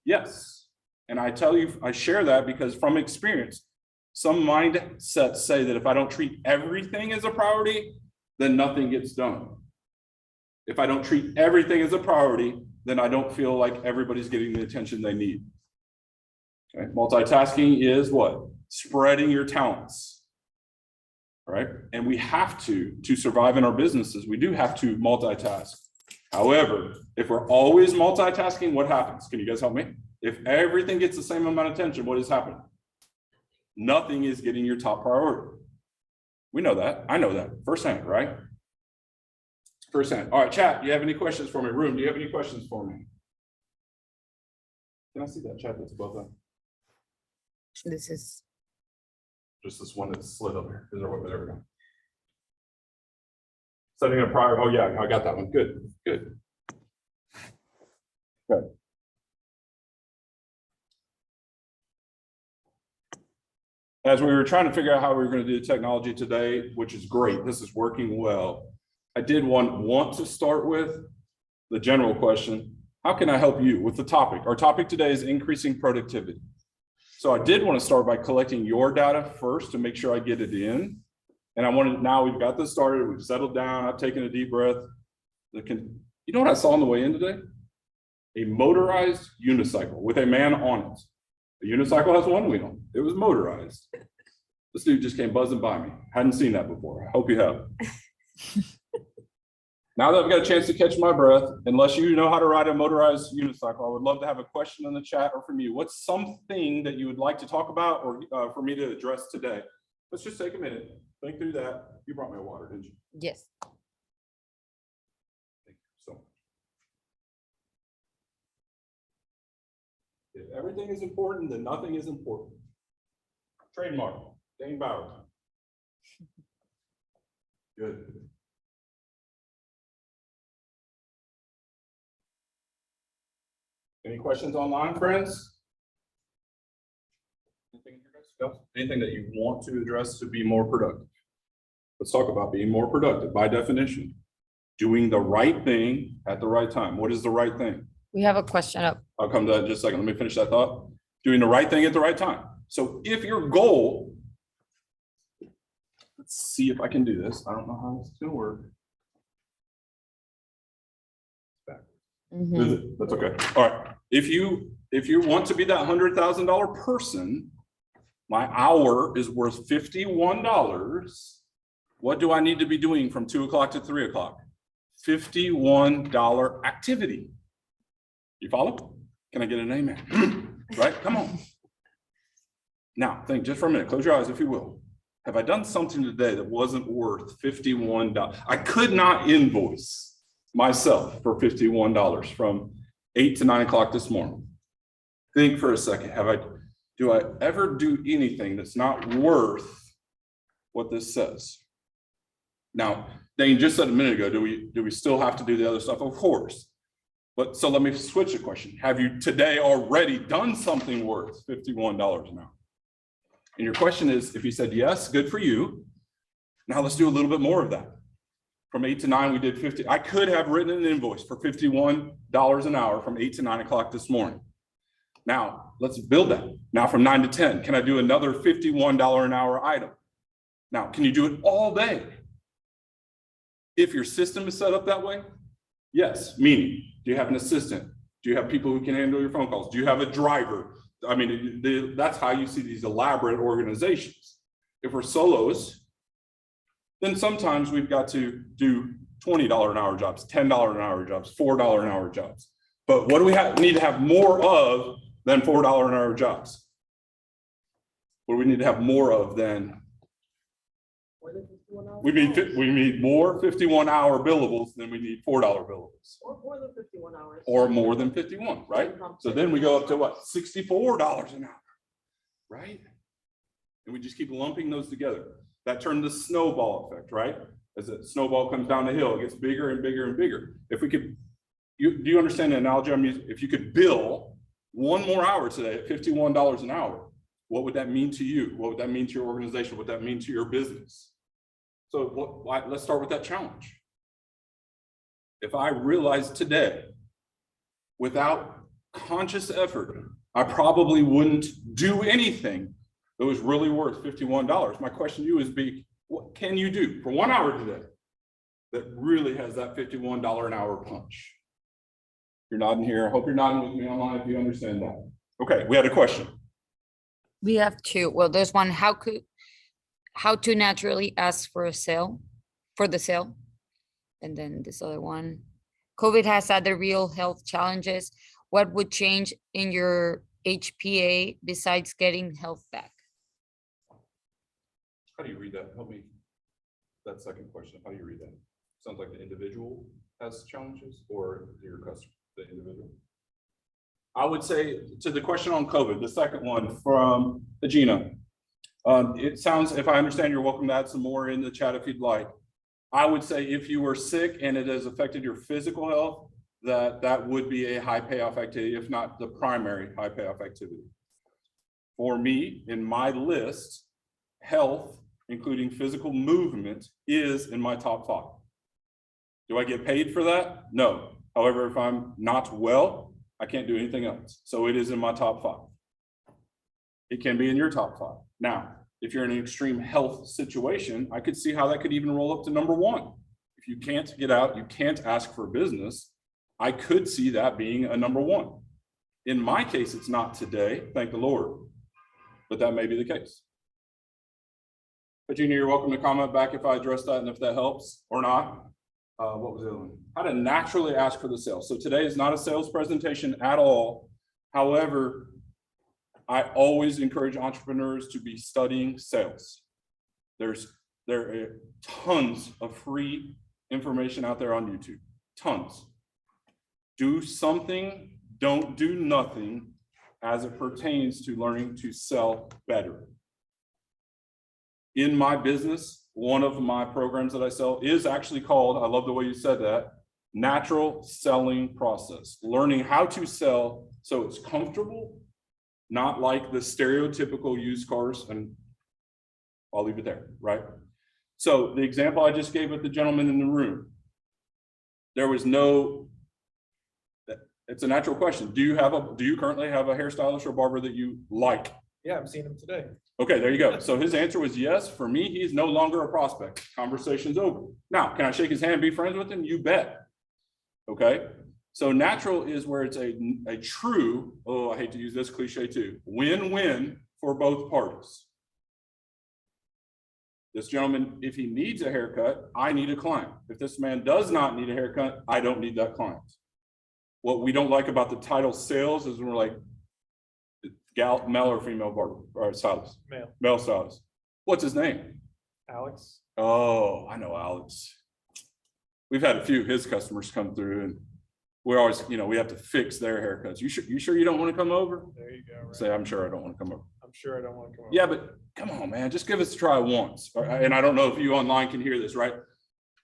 Yes. And I tell you, I share that because from experience, some mindsets say that if I don't treat everything as a priority, then nothing gets done. If I don't treat everything as a priority, then I don't feel like everybody's getting the attention they need. Okay. Multitasking is what? Spreading your talents. All right. And we have to survive in our businesses, we do have to multitask. However, if we're always multitasking, what happens? Can you guys help me? If everything gets the same amount of attention, what is happening? Nothing is getting your top priority. We know that. I know that firsthand, right? Firsthand. All right, chat, do you have any questions for me? Room, do you have any questions for me? Can I see that chat that's above that? This is, Just this one that's slid up here. There we go. Setting a prior, oh yeah, I got that one. Good, good. Good. As we were trying to figure out how we were going to do technology today, which is great, this is working well. I did want to start with the general question, how can I help you with the topic? Our topic today is increasing productivity. So I did want to start by collecting your data first to make sure I get it in. And I wanted, now we've got this started, we've settled down, I've taken a deep breath. You know what I saw on the way in today? A motorized unicycle with a man on it. The unicycle has one wheel. It was motorized. This dude just came buzzing by me. Hadn't seen that before. I hope you have. Now that I've got a chance to catch my breath, unless you know how to ride a motorized unicycle, I would love to have a question in the chat or from you. What's something that you would like to talk about or for me to address today? Let's just take a minute. Think through that. You brought me a water, didn't you? yes. Thank you so much. If everything is important, then nothing is important. Trademark, Dane Bauer. Good. Any questions online, friends? Anything here, guys? Else? Anything that you want to address to be more productive? Let's talk about being more productive by definition. Doing the right thing at the right time. What is the right thing? We have a question up. I'll come to that in just a second. Let me finish that thought. Doing the right thing at the right time. So if your goal, let's see if I can do this. I don't know how this is gonna work. Mhm. That's okay. All right. If you want to be that $100,000 person, my hour is worth $51. What do I need to be doing from 2 o'clock to 3 o'clock? $51 activity. You follow? Can I get an amen? Right? Come on. Now, think just for a minute. Close your eyes if you will. Have I done something today that wasn't worth $51? I could not invoice myself for $51 from 8 to 9 o'clock this morning. Think for a second. Do I ever do anything that's not worth what this says? Now, Dane just said a minute ago, do we still have to do the other stuff? Of course. But so let me switch the question. Have you today already done something worth $51 an hour? And your question is, if you said yes, good for you. Now let's do a little bit more of that. From 8 to 9, we did 50. I could have written an invoice for $51 an hour from 8 to 9 o'clock this morning. Now let's build that. Now from 9 to 10, can I do another $51 an hour item? Now, can you do it all day? If your system is set up that way, yes. Meaning, do you have an assistant? Do you have people who can handle your phone calls? Do you have a driver? I mean, that's how you see these elaborate organizations. If we're solos, then sometimes we've got to do $20 an hour jobs, $10 an hour jobs, $4 an hour jobs. But what do we need to have more of than $4 an hour jobs? What do we need to have more of than? We need more 51-hour billables than we need $4 billables. Or more than 51 hours. Or more than 51, right? So then we go up to what? $64 an hour, right? And we just keep lumping those together. That turned the snowball effect, right? As the snowball comes down the hill, it gets bigger and bigger and bigger. If we could, do you understand the analogy I'm using? If you could bill one more hour today at $51 an hour, what would that mean to you? What would that mean to your organization? What would that mean to your business? So let's start with that challenge. If I realized today, without conscious effort, I probably wouldn't do anything that was really worth $51. My question to you is, what can you do for 1 hour today that really has that $51 an hour punch? You're nodding here. I hope you're nodding with me online if you understand that. Okay, we had a question. We have two. Well, there's one, how to naturally ask for the sale. And then this other one, COVID has other real health challenges. What would change in your HPA besides getting health back? How do you read that? Help me. That second question, how do you read that? Sounds like the individual has challenges or your customer, the individual? I would say to the question on COVID, the second one from Agina. It sounds, if I understand, you're welcome to add some more in the chat if you'd like. I would say if you were sick and it has affected your physical health, that would be a high payoff activity, if not the primary high payoff activity. For me, in my list, health, including physical movement, is in my top 5. Do I get paid for that? No. However, if I'm not well, I can't do anything else. So it is in my top 5. It can be in your top 5. Now, if you're in an extreme health situation, I could see how that could even roll up to number 1. If you can't get out, you can't ask for business, I could see that being a number 1. In my case, it's not today, thank the Lord, but that may be the case. Virginia, you're welcome to comment back if I address that and if that helps or not. What was the other one? How to naturally ask for the sale. So today is not a sales presentation at all. However, I always encourage entrepreneurs to be studying sales. There are tons of free information out there on YouTube, tons. Do something, don't do nothing as it pertains to learning to sell better. In my business, one of my programs that I sell is actually called, I love the way you said that, Natural Selling Process. Learning how to sell so it's comfortable, not like the stereotypical used cars, and I'll leave it there, right? So the example I just gave with the gentleman in the room, there was no, it's a natural question. Do you currently have a hairstylist or barber that you like? Yeah, I'm seeing him today. Okay, there you go. So his answer was yes. For me, he's no longer a prospect. Conversation's over. Now, can I shake his hand, be friends with him? You bet. Okay, so natural is where it's a true, oh, I hate to use this cliche too, win-win for both parties. This gentleman, if he needs a haircut, I need a client. If this man does not need a haircut, I don't need that client. What we don't like about the title sales is when we're like, male or female barber or stylist? Male stylist. What's his name? Alex. Oh, I know Alex. We've had a few of his customers come through, and we're always, we have to fix their haircuts. You sure you don't want to come over? There you go. Right. Say, I'm sure I don't want to come over. I'm sure I don't want to come over. Yeah, but come on, man, just give us a try once. And I don't know if you online can hear this, right?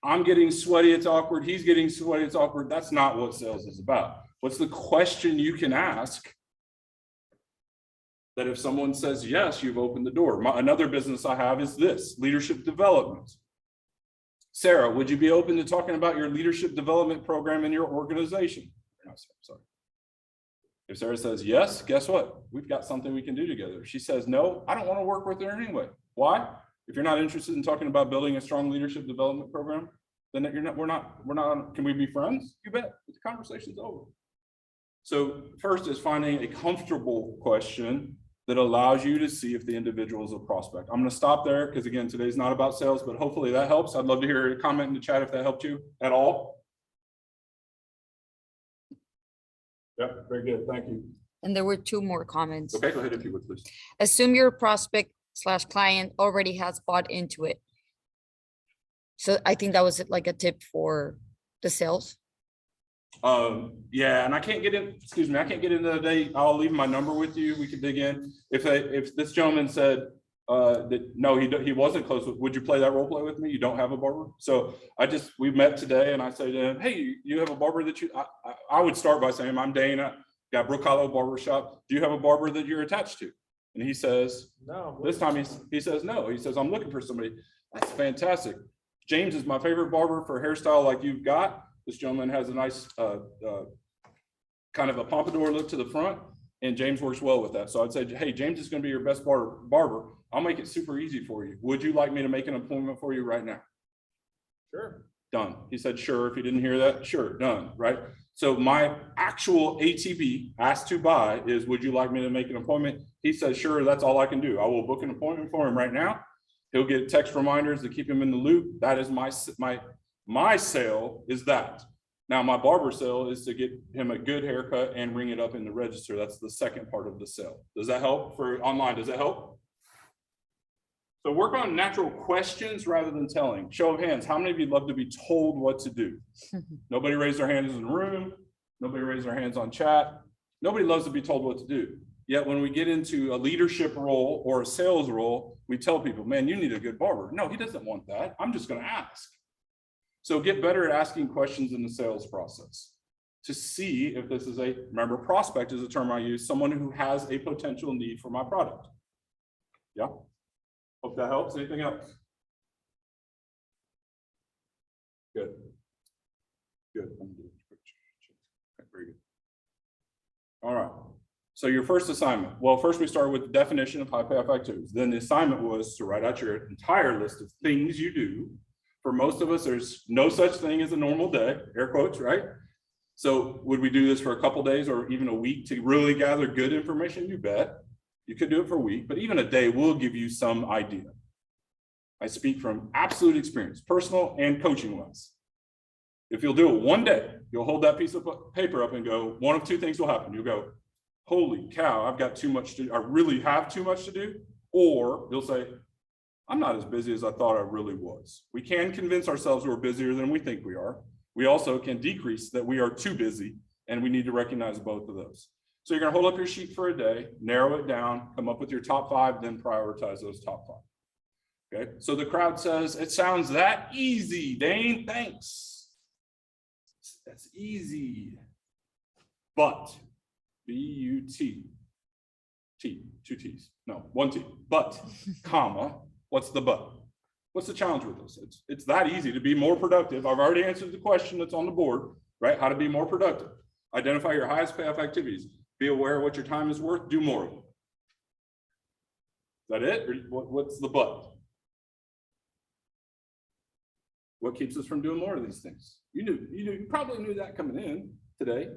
I'm getting sweaty, it's awkward. He's getting sweaty, it's awkward. That's not what sales is about. What's the question you can ask that if someone says yes, you've opened the door? Another business I have is this, leadership development. Sarah, would you be open to talking about your leadership development program in your organization? No, sorry. If Sarah says yes, guess what? We've got something we can do together. If she says no, I don't want to work with her anyway. Why? If you're not interested in talking about building a strong leadership development program, then we're not, can we be friends? You bet. The conversation's over. So first is finding a comfortable question that allows you to see if the individual is a prospect. I'm going to stop there because, again, today's not about sales, but hopefully that helps. I'd love to hear a comment in the chat if that helped you at all. Yep, very good. Thank you. And there were 2 more comments. Okay, go ahead if you would, please. Assume your prospect/client already has bought into it. So I think that was like a tip for the sales. Yeah, and I can't get in, excuse me, I can't get into the date. I'll leave my number with you. We can dig in. If this gentleman said that no, he wasn't close with, would you play that role play with me? You don't have a barber. So we met today and I say to him, hey, you have a barber that I would start by saying, I'm Dana, got Brook Hollow Barber Shop. Do you have a barber that you're attached to? And he says, no. This time he says, no. He says, I'm looking for somebody. That's fantastic. James is my favorite barber for hairstyle like you've got. This gentleman has a nice kind of a pompadour look to the front, and James works well with that. So I'd say, hey, James is going to be your best barber. I'll make it super easy for you. Would you like me to make an appointment for you right now? Sure. Done. He said, sure. If you didn't hear that, sure, done, right? So my actual ATB, asked to buy, is would you like me to make an appointment? He says, sure, that's all I can do. I will book an appointment for him right now. He'll get text reminders to keep him in the loop. That is my sale is that. Now my barber sale is to get him a good haircut and ring it up in the register. That's the second part of the sale. Does that help for online? Does that help? So work on natural questions rather than telling. Show of hands. How many of you love to be told what to do? Nobody raised their hands in the room. Nobody raised their hands on chat. Nobody loves to be told what to do. Yet when we get into a leadership role or a sales role, we tell people, man, you need a good barber. No, he doesn't want that. I'm just going to ask. So get better at asking questions in the sales process to see if this is remember, prospect is a term I use, someone who has a potential need for my product. Yeah. Hope that helps. Anything else? Good. Good. Very good. All right. So your first assignment. Well, first we started with the definition of high payoff activities. Then the assignment was to write out your entire list of things you do. For most of us, there's no such thing as a normal day, air quotes, right? So would we do this for a couple days or even a week to really gather good information? You bet. You could do it for a week, but even a day will give you some idea. I speak from absolute experience, personal and coaching wise. If you'll do it one day, you'll hold that piece of paper up and go, one of 2 things will happen. You'll go, holy cow, I've got too much to do. I really have too much to do. Or you'll say, I'm not as busy as I thought I really was. We can convince ourselves we're busier than we think we are. We also can decrease that we are too busy, and we need to recognize both of those. So you're gonna hold up your sheet for a day, narrow it down, come up with your top 5, then prioritize those top 5. Okay, so the crowd says, it sounds that easy, Dane, thanks. That's easy. But, B-U-T, T, two T's, no, one T, but, comma, what's the but? What's the challenge with this? It's that easy to be more productive. I've already answered the question that's on the board, right? How to be more productive. Identify your highest payoff activities. Be aware of what your time is worth, do more of it. Is that it? Or what's the but? What keeps us from doing more of these things? You probably knew that coming in today.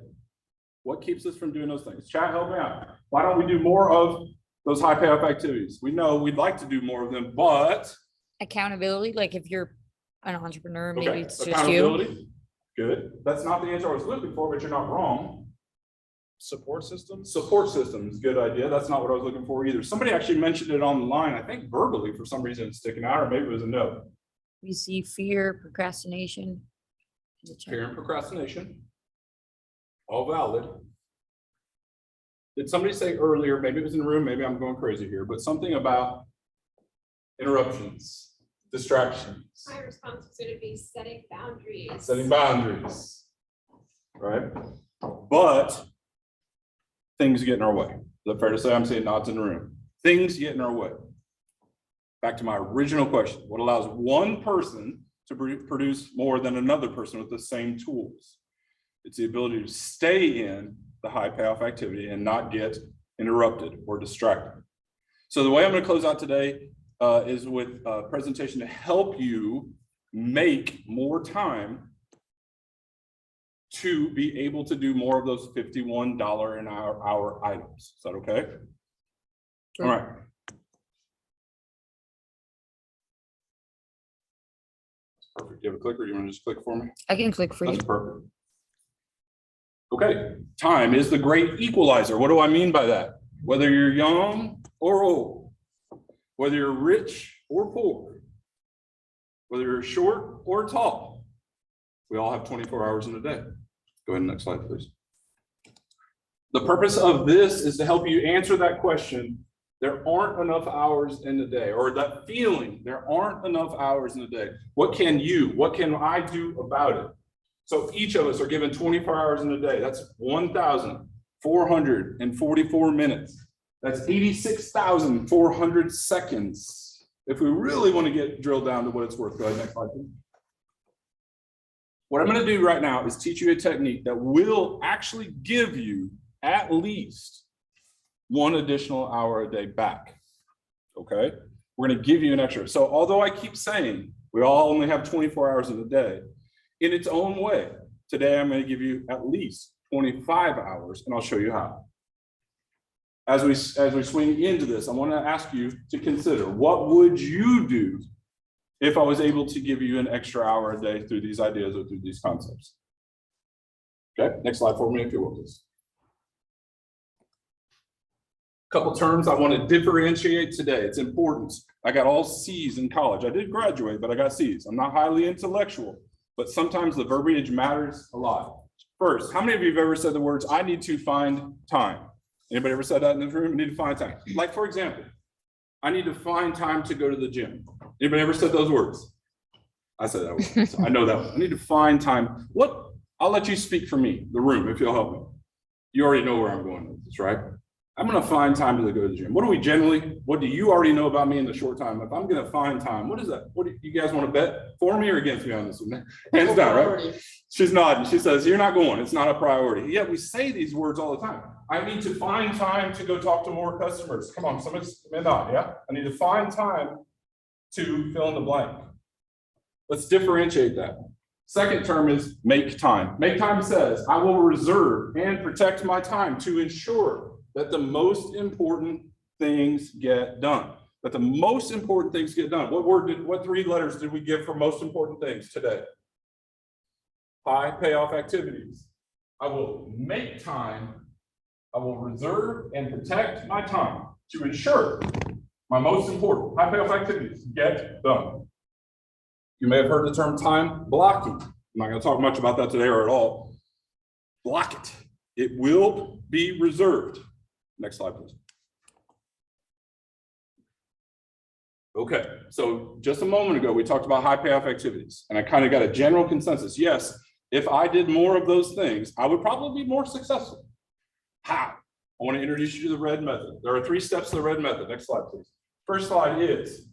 What keeps us from doing those things? Chat, help me out. Why don't we do more of those high payoff activities? We know we'd like to do more of them, but Accountability, like if you're an entrepreneur, maybe okay, it's just you. accountability. Good. That's not the answer I was looking for, but you're not wrong. Support systems? Support systems, good idea. That's not what I was looking for either. Somebody actually mentioned it on the line, I think verbally for some reason it's sticking out, or maybe it was a no. We see fear, procrastination. in the chat. Fear and procrastination. All valid. Did somebody say earlier, maybe it was in the room, maybe I'm going crazy here, but something about interruptions, distractions, My response was gonna be setting boundaries. setting boundaries, right? But things get in our way. Is that fair to say? I'm saying nods in the room. Things get in our way. Back to my original question, what allows one person to produce more than another person with the same tools? It's the ability to stay in the high payoff activity and not get interrupted or distracted. So the way I'm going to close out today is with a presentation to help you make more time to be able to do more of those $51 an hour items. Is that okay? Sure. All right. Perfect. Do you have a clicker? You want to just click for me? I can click for you. That's perfect. Okay, time is the great equalizer. What do I mean by that? Whether you're young or old, whether you're rich or poor, whether you're short or tall, we all have 24 hours in a day. Go ahead, next slide, please. The purpose of this is to help you answer that question. There aren't enough hours in the day, or that feeling, there aren't enough hours in the day. What can I do about it? So each of us are given 24 hours in a day. That's 1,444 minutes. That's 86,400 seconds. If we really want to get drilled down to what it's worth, go ahead, next slide, please. What I'm going to do right now is teach you a technique that will actually give you at least 1 additional hour a day back. Okay? We're going to give you an extra. So although I keep saying we all only have 24 hours in a day, in its own way, today I'm going to give you at least 25 hours, and I'll show you how. As we swing into this, I want to ask you to consider, what would you do if I was able to give you an extra hour a day through these ideas or through these concepts? Okay, next slide for me if you will, please. Couple terms I want to differentiate today. It's important. I got all C's in college. I did graduate, but I got C's. I'm not highly intellectual, but sometimes the verbiage matters a lot. First, how many of you have ever said the words, I need to find time? Anybody ever said that in this room? I need to find time. Like, for example, I need to find time to go to the gym. Anybody ever said those words? I said that word. So I know that one. I need to find time. I'll let you speak for me, the room, if you'll help me. You already know where I'm going with this, right? I'm going to find time to go to the gym. What do you already know about me in the short time? If I'm going to find time, what is that? What do you guys want to bet for me or against me on this one? Hands down, right? She's nodding. She says, you're not going. It's not a priority. Yet we say these words all the time. I need to find time to go talk to more customers. Come on, somebody may nod, yeah? I need to find time to fill in the blank. Let's differentiate that. Second term is make time. Make time says, I will reserve and protect my time to ensure that the most important things get done. That the most important things get done. What 3 letters did we give for most important things today? High payoff activities. I will make time. I will reserve and protect my time to ensure my most important high payoff activities get done. You may have heard the term time blocking. I'm not going to talk much about that today or at all. Block it. It will be reserved. Next slide, please. Okay, so just a moment ago, we talked about high payoff activities, and I kind of got a general consensus. Yes, if I did more of those things, I would probably be more successful. How? I want to introduce you to the RED method. There are 3 steps to the RED method. Next slide, please. First slide is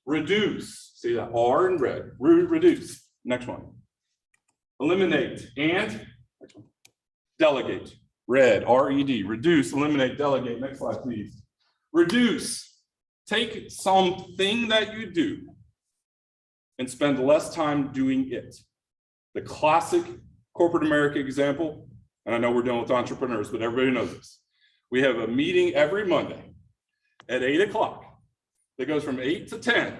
reduce. See that R in red, reduce. Next one. Eliminate and next one. Delegate. Red, R-E-D, reduce, eliminate, delegate. Next slide, please. Reduce. Take something that you do and spend less time doing it. The classic corporate America example, and I know we're dealing with entrepreneurs, but everybody knows this. We have a meeting every Monday at 8 o'clock that goes from 8 to 10.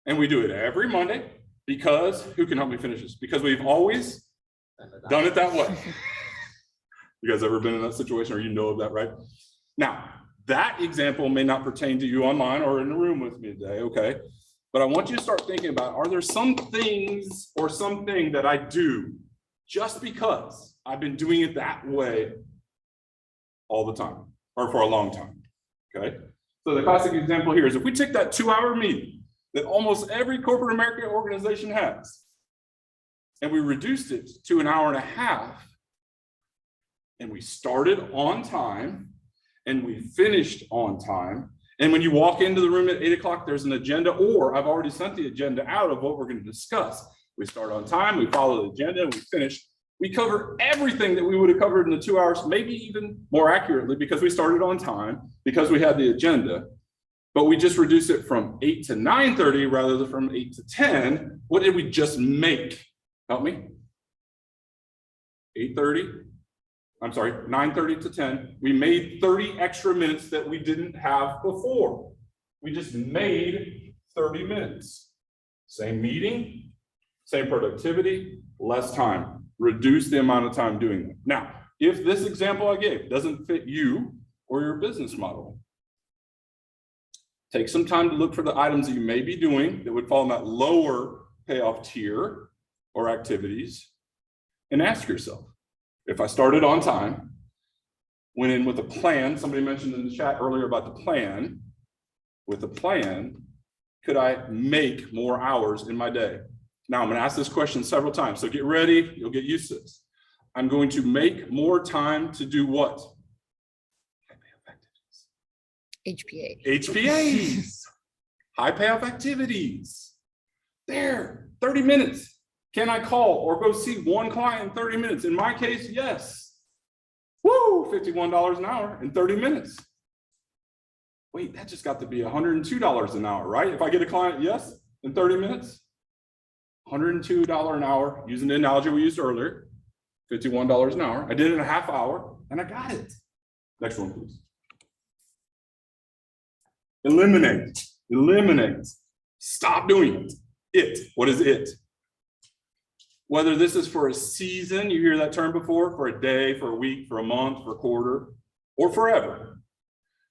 And we do it every Monday because, who can help me finish this? Because we've always done it that way. You guys ever been in that situation or you know of that, right? Now, that example may not pertain to you online or in the room with me today, okay? But I want you to start thinking about, are there some things or something that I do just because I've been doing it that way all the time or for a long time, okay? So the classic example here is if we take that 2-hour meeting that almost every corporate America organization has, and we reduced it to an hour and a half, and we started on time, and we finished on time, and when you walk into the room at 8 o'clock, there's an agenda, or I've already sent the agenda out of what we're going to discuss. We start on time, we follow the agenda, and we finish. We cover everything that we would have covered in the 2 hours, maybe even more accurately, because we started on time, because we had the agenda. But we just reduced it from 8 to 9:30 rather than from 8 to 10. What did we just make? Help me. 8:30. I'm sorry, 9:30 to 10. We made 30 extra minutes that we didn't have before. We just made 30 minutes. Same meeting, same productivity, less time. Reduce the amount of time doing that. Now, if this example I gave doesn't fit you or your business model, take some time to look for the items that you may be doing that would fall in that lower payoff tier or activities and ask yourself, if I started on time, went in with a plan, somebody mentioned in the chat earlier about the plan, with a plan, could I make more hours in my day? Now I'm going to ask this question several times, so get ready, you'll get used to this. I'm going to make more time to do what? HPA. HPAs, high payoff activities. There, 30 minutes. Can I call or go see one client in 30 minutes? In my case, yes. Woo, $51 an hour in 30 minutes. Wait, that just got to be $102 an hour, right? If I get a client, yes, in 30 minutes. $102 an hour, using the analogy we used earlier, $51 an hour. I did it in a half hour and I got it. Next one, please. Eliminate, eliminate. Stop doing it. What is it? Whether this is for a season, you hear that term before, for a day, for a week, for a month, for a quarter, or forever.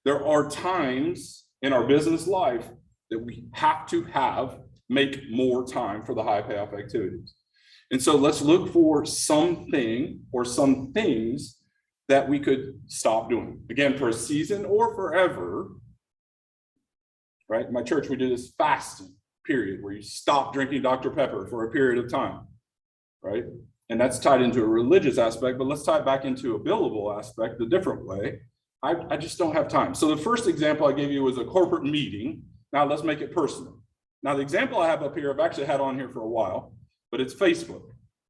There are times in our business life that we have to make more time for the high payoff activities. And so let's look for something or some things that we could stop doing. Again, for a season or forever, right? In my church, we do this fasting period where you stop drinking Dr. Pepper for a period of time, right? And that's tied into a religious aspect, but let's tie it back into a billable aspect, a different way. I just don't have time. So the first example I gave you was a corporate meeting. Now let's make it personal. Now the example I have up here, I've actually had on here for a while, but it's Facebook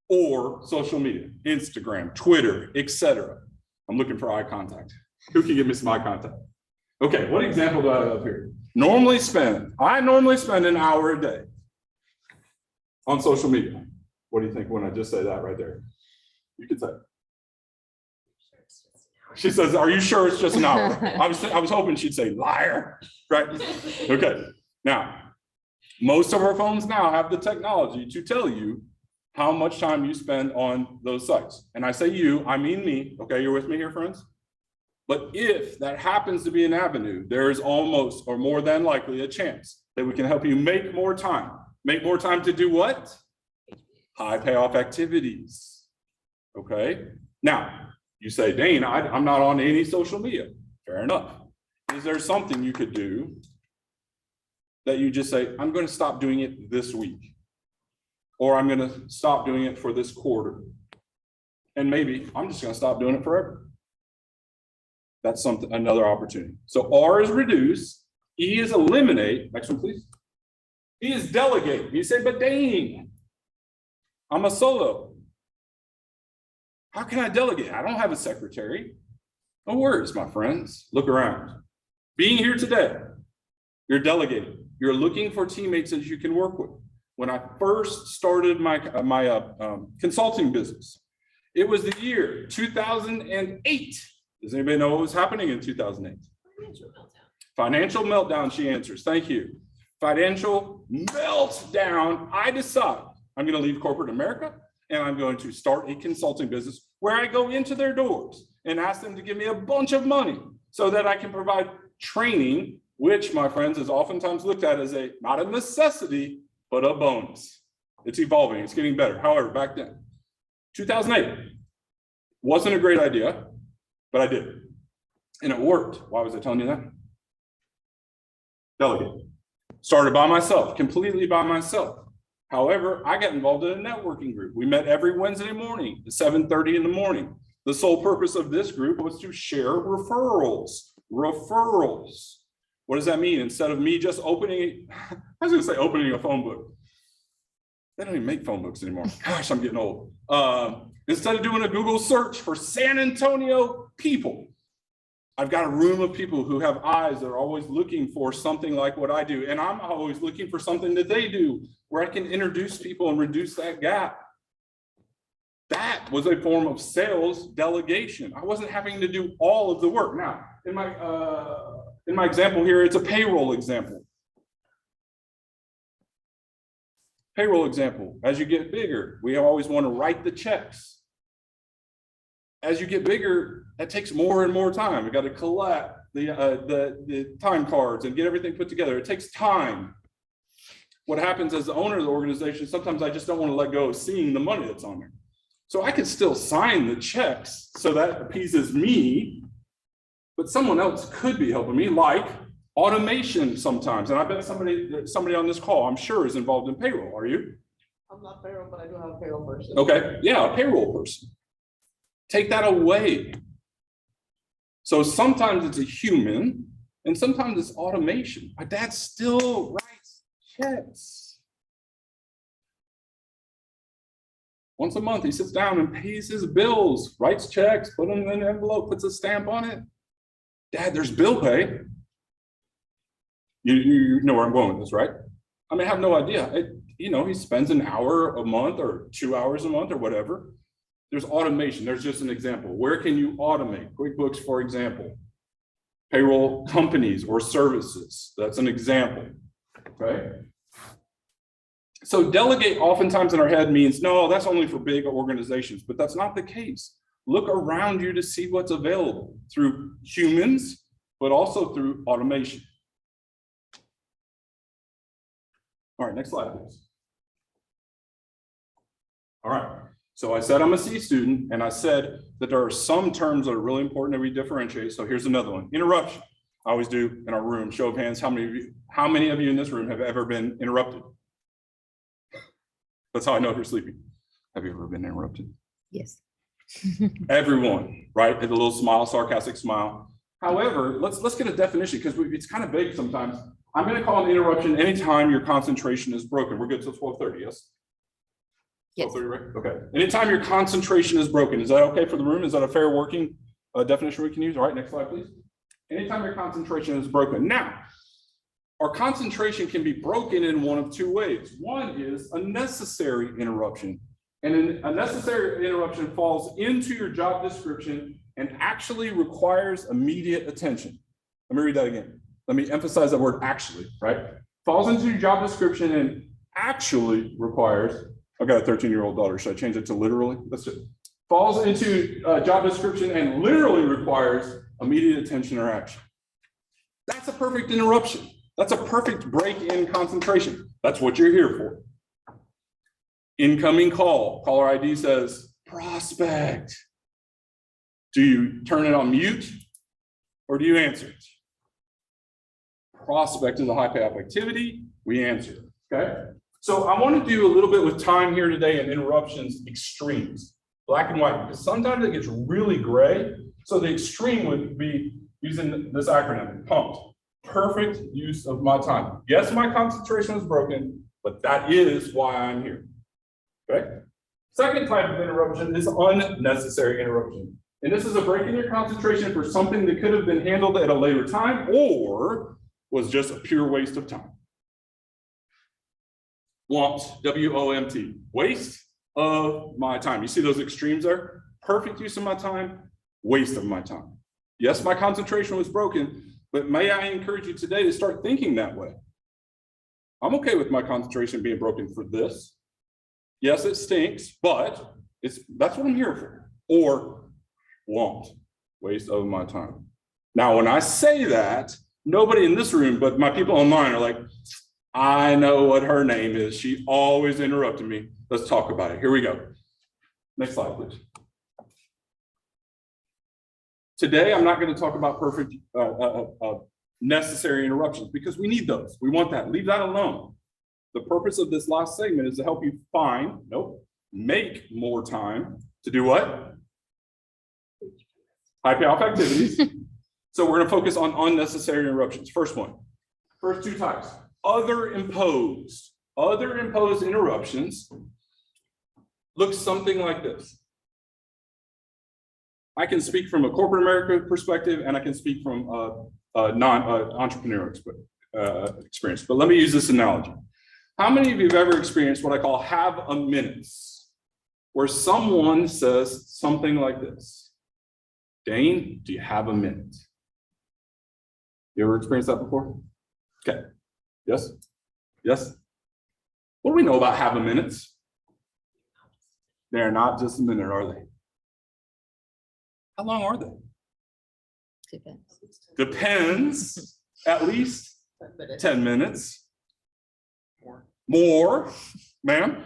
or social media, Instagram, Twitter, etc. I'm looking for eye contact. Who can give me some eye contact? Okay, what example do I have up here? I normally spend an hour a day on social media. What do you think when I just say that right there? You could say. She says, are you sure it's just an hour? I was hoping she'd say liar, right? Okay, now, most of our phones now have the technology to tell you how much time you spend on those sites. And I say you, I mean me. Okay, you're with me here, friends? But if that happens to be an avenue, there is almost or more than likely a chance that we can help you make more time. Make more time to do what? High payoff activities. Okay, now you say, Dane, I'm not on any social media. Fair enough. Is there something you could do that you just say, I'm going to stop doing it this week, or I'm going to stop doing it for this quarter, and maybe I'm just going to stop doing it forever? That's something, another opportunity. So R is reduce, E is eliminate. Next one, please. E is delegate. You say, but dang, I'm a solo. How can I delegate? I don't have a secretary. No worries, my friends. Look around. Being here today, you're delegating. You're looking for teammates that you can work with. When I first started my consulting business, it was the year 2008. Does anybody know what was happening in 2008? Financial meltdown. Financial meltdown, she answers. Thank you. Financial meltdown. I decide I'm going to leave corporate America and I'm going to start a consulting business where I go into their doors and ask them to give me a bunch of money so that I can provide training, which, my friends, is oftentimes looked at as not a necessity, but a bonus. It's evolving. It's getting better. However, back then, 2008 wasn't a great idea, but I did it. And it worked. Why was I telling you that? Delegate. Started by myself, completely by myself. However, I got involved in a networking group. We met every Wednesday morning at 7:30 in the morning. The sole purpose of this group was to share referrals. Referrals. What does that mean? Instead of me just opening, I was going to say opening a phone book. They don't even make phone books anymore. Gosh, I'm getting old. Instead of doing a Google search for San Antonio people, I've got a room of people who have eyes that are always looking for something like what I do. And I'm always looking for something that they do where I can introduce people and reduce that gap. That was a form of sales delegation. I wasn't having to do all of the work. Now, in my example here, it's a payroll example. Payroll example. As you get bigger, we always want to write the checks. As you get bigger, that takes more and more time. We got to collect the time cards and get everything put together. It takes time. What happens as the owner of the organization, sometimes I just don't want to let go of seeing the money that's on there. So I can still sign the checks so that appeases me, but someone else could be helping me, like automation sometimes. And I bet somebody on this call, I'm sure, is involved in payroll. Are you? I'm not payroll, but I do have a payroll person. Okay, yeah, a payroll person. Take that away. So sometimes it's a human and sometimes it's automation. My dad still writes checks. Once a month, he sits down and pays his bills, writes checks, put them in an envelope, puts a stamp on it. Dad, there's bill pay. You know where I'm going with this, right? I mean, I have no idea. He spends an hour a month or 2 hours a month or whatever. There's automation. There's just an example. Where can you automate? QuickBooks, for example. Payroll companies or services. That's an example, okay? So delegate oftentimes in our head means, no, that's only for big organizations, but that's not the case. Look around you to see what's available through humans, but also through automation. All right, next slide, please. All right, so I said I'm a C student, and I said that there are some terms that are really important that we differentiate. So here's another one, interruption. I always do in our room, show of hands, how many of you in this room have ever been interrupted? That's how I know if you're sleeping. Have you ever been interrupted? Yes. Everyone, right? With a little smile, sarcastic smile. However, let's get a definition because it's kind of vague sometimes. I'm going to call an interruption anytime your concentration is broken. We're good till 12:30, yes? Yes. 12:30, right? Okay. Anytime your concentration is broken, is that okay for the room? Is that a fair working definition we can use? All right, next slide, please. Anytime your concentration is broken. Now, our concentration can be broken in one of two ways. One is a necessary interruption. And a necessary interruption falls into your job description and actually requires immediate attention. Let me read that again. Let me emphasize that word actually, right? Falls into your job description and actually requires, I've got a 13-year-old daughter. Should I change it to literally? Let's do it. Falls into job description and literally requires immediate attention or action. That's a perfect interruption. That's a perfect break in concentration. That's what you're here for. Incoming call. Caller ID says prospect. Do you turn it on mute or do you answer it? Prospect is a high payoff activity. We answer it. Okay. So I want to do a little bit with time here today and interruptions extremes, black and white, because sometimes it gets really gray. So the extreme would be using this acronym, pumped. Perfect use of my time. Yes, my concentration was broken, but that is why I'm here. Okay? Second type of interruption is unnecessary interruption. And this is a break in your concentration for something that could have been handled at a later time or was just a pure waste of time. WOMT, W-O-M-T, waste of my time. You see those extremes there? Perfect use of my time, waste of my time. Yes, my concentration was broken, but may I encourage you today to start thinking that way. I'm okay with my concentration being broken for this. Yes, it stinks, but that's what I'm here for. Or WOMT, waste of my time. Now, when I say that, nobody in this room, but my people online are like, I know what her name is. She always interrupted me. Let's talk about it. Here we go. Next slide, please. Today, I'm not going to talk about perfect necessary interruptions because we need those. We want that. Leave that alone. The purpose of this last segment is to help you make more time to do what? High payoff activities. So we're going to focus on unnecessary interruptions. First one, first two types. Other imposed interruptions look something like this. I can speak from a corporate America perspective, and I can speak from a non-entrepreneurial experience. But let me use this analogy. How many of you have ever experienced what I call have a minute, where someone says something like this? Dane, do you have a minute? You ever experienced that before? Okay. Yes? Yes? What do we know about have a minute? They're not just a minute, are they? How long are they? Depends. At least 10 minutes. More, ma'am?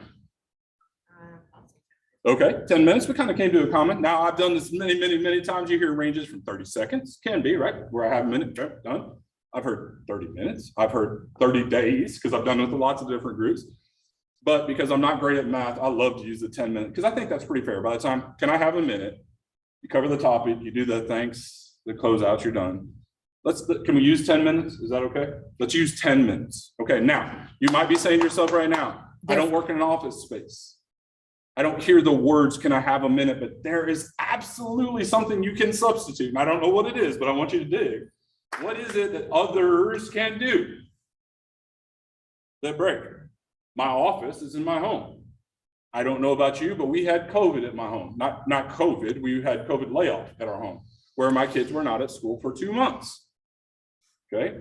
Okay, 10 minutes. We kind of came to a comment. Now, I've done this many times. You hear ranges from 30 seconds. Can be, right? Where I have a minute done. I've heard 30 minutes. I've heard 30 days because I've done it with lots of different groups. But because I'm not great at math, I love to use the 10 minute because I think that's pretty fair. By the time, can I have a minute? You cover the topic, you do the thanks, the closeouts, you're done. Can we use 10 minutes? Is that okay? Let's use 10 minutes. Okay, now, you might be saying to yourself right now, I don't work in an office space. I don't hear the words, can I have a minute? But there is absolutely something you can substitute. And I don't know what it is, but I want you to dig. What is it that others can do that break? My office is in my home. I don't know about you, but we had COVID at my home. Not COVID, we had COVID layoff at our home, where my kids were not at school for 2 months. Okay,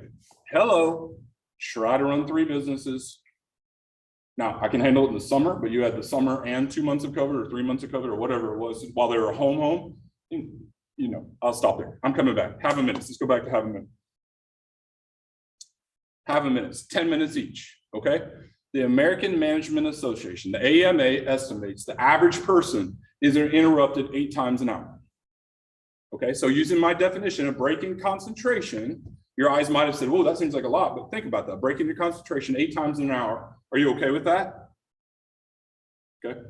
hello, try to run 3 businesses. Now, I can handle it in the summer, but you had the summer and 2 months of COVID or 3 months of COVID or whatever it was while they were home. You know, I'll stop there. I'm coming back. Have a minute. Let's go back to have a minute. Have a minute, 10 minutes each, okay? The American Management Association, the AMA, estimates the average person is interrupted 8 times an hour. Okay, so using my definition of breaking concentration, your eyes might have said, "Oh, that seems like a lot," but think about that. Breaking your concentration 8 times an hour. Are you okay with that? Okay.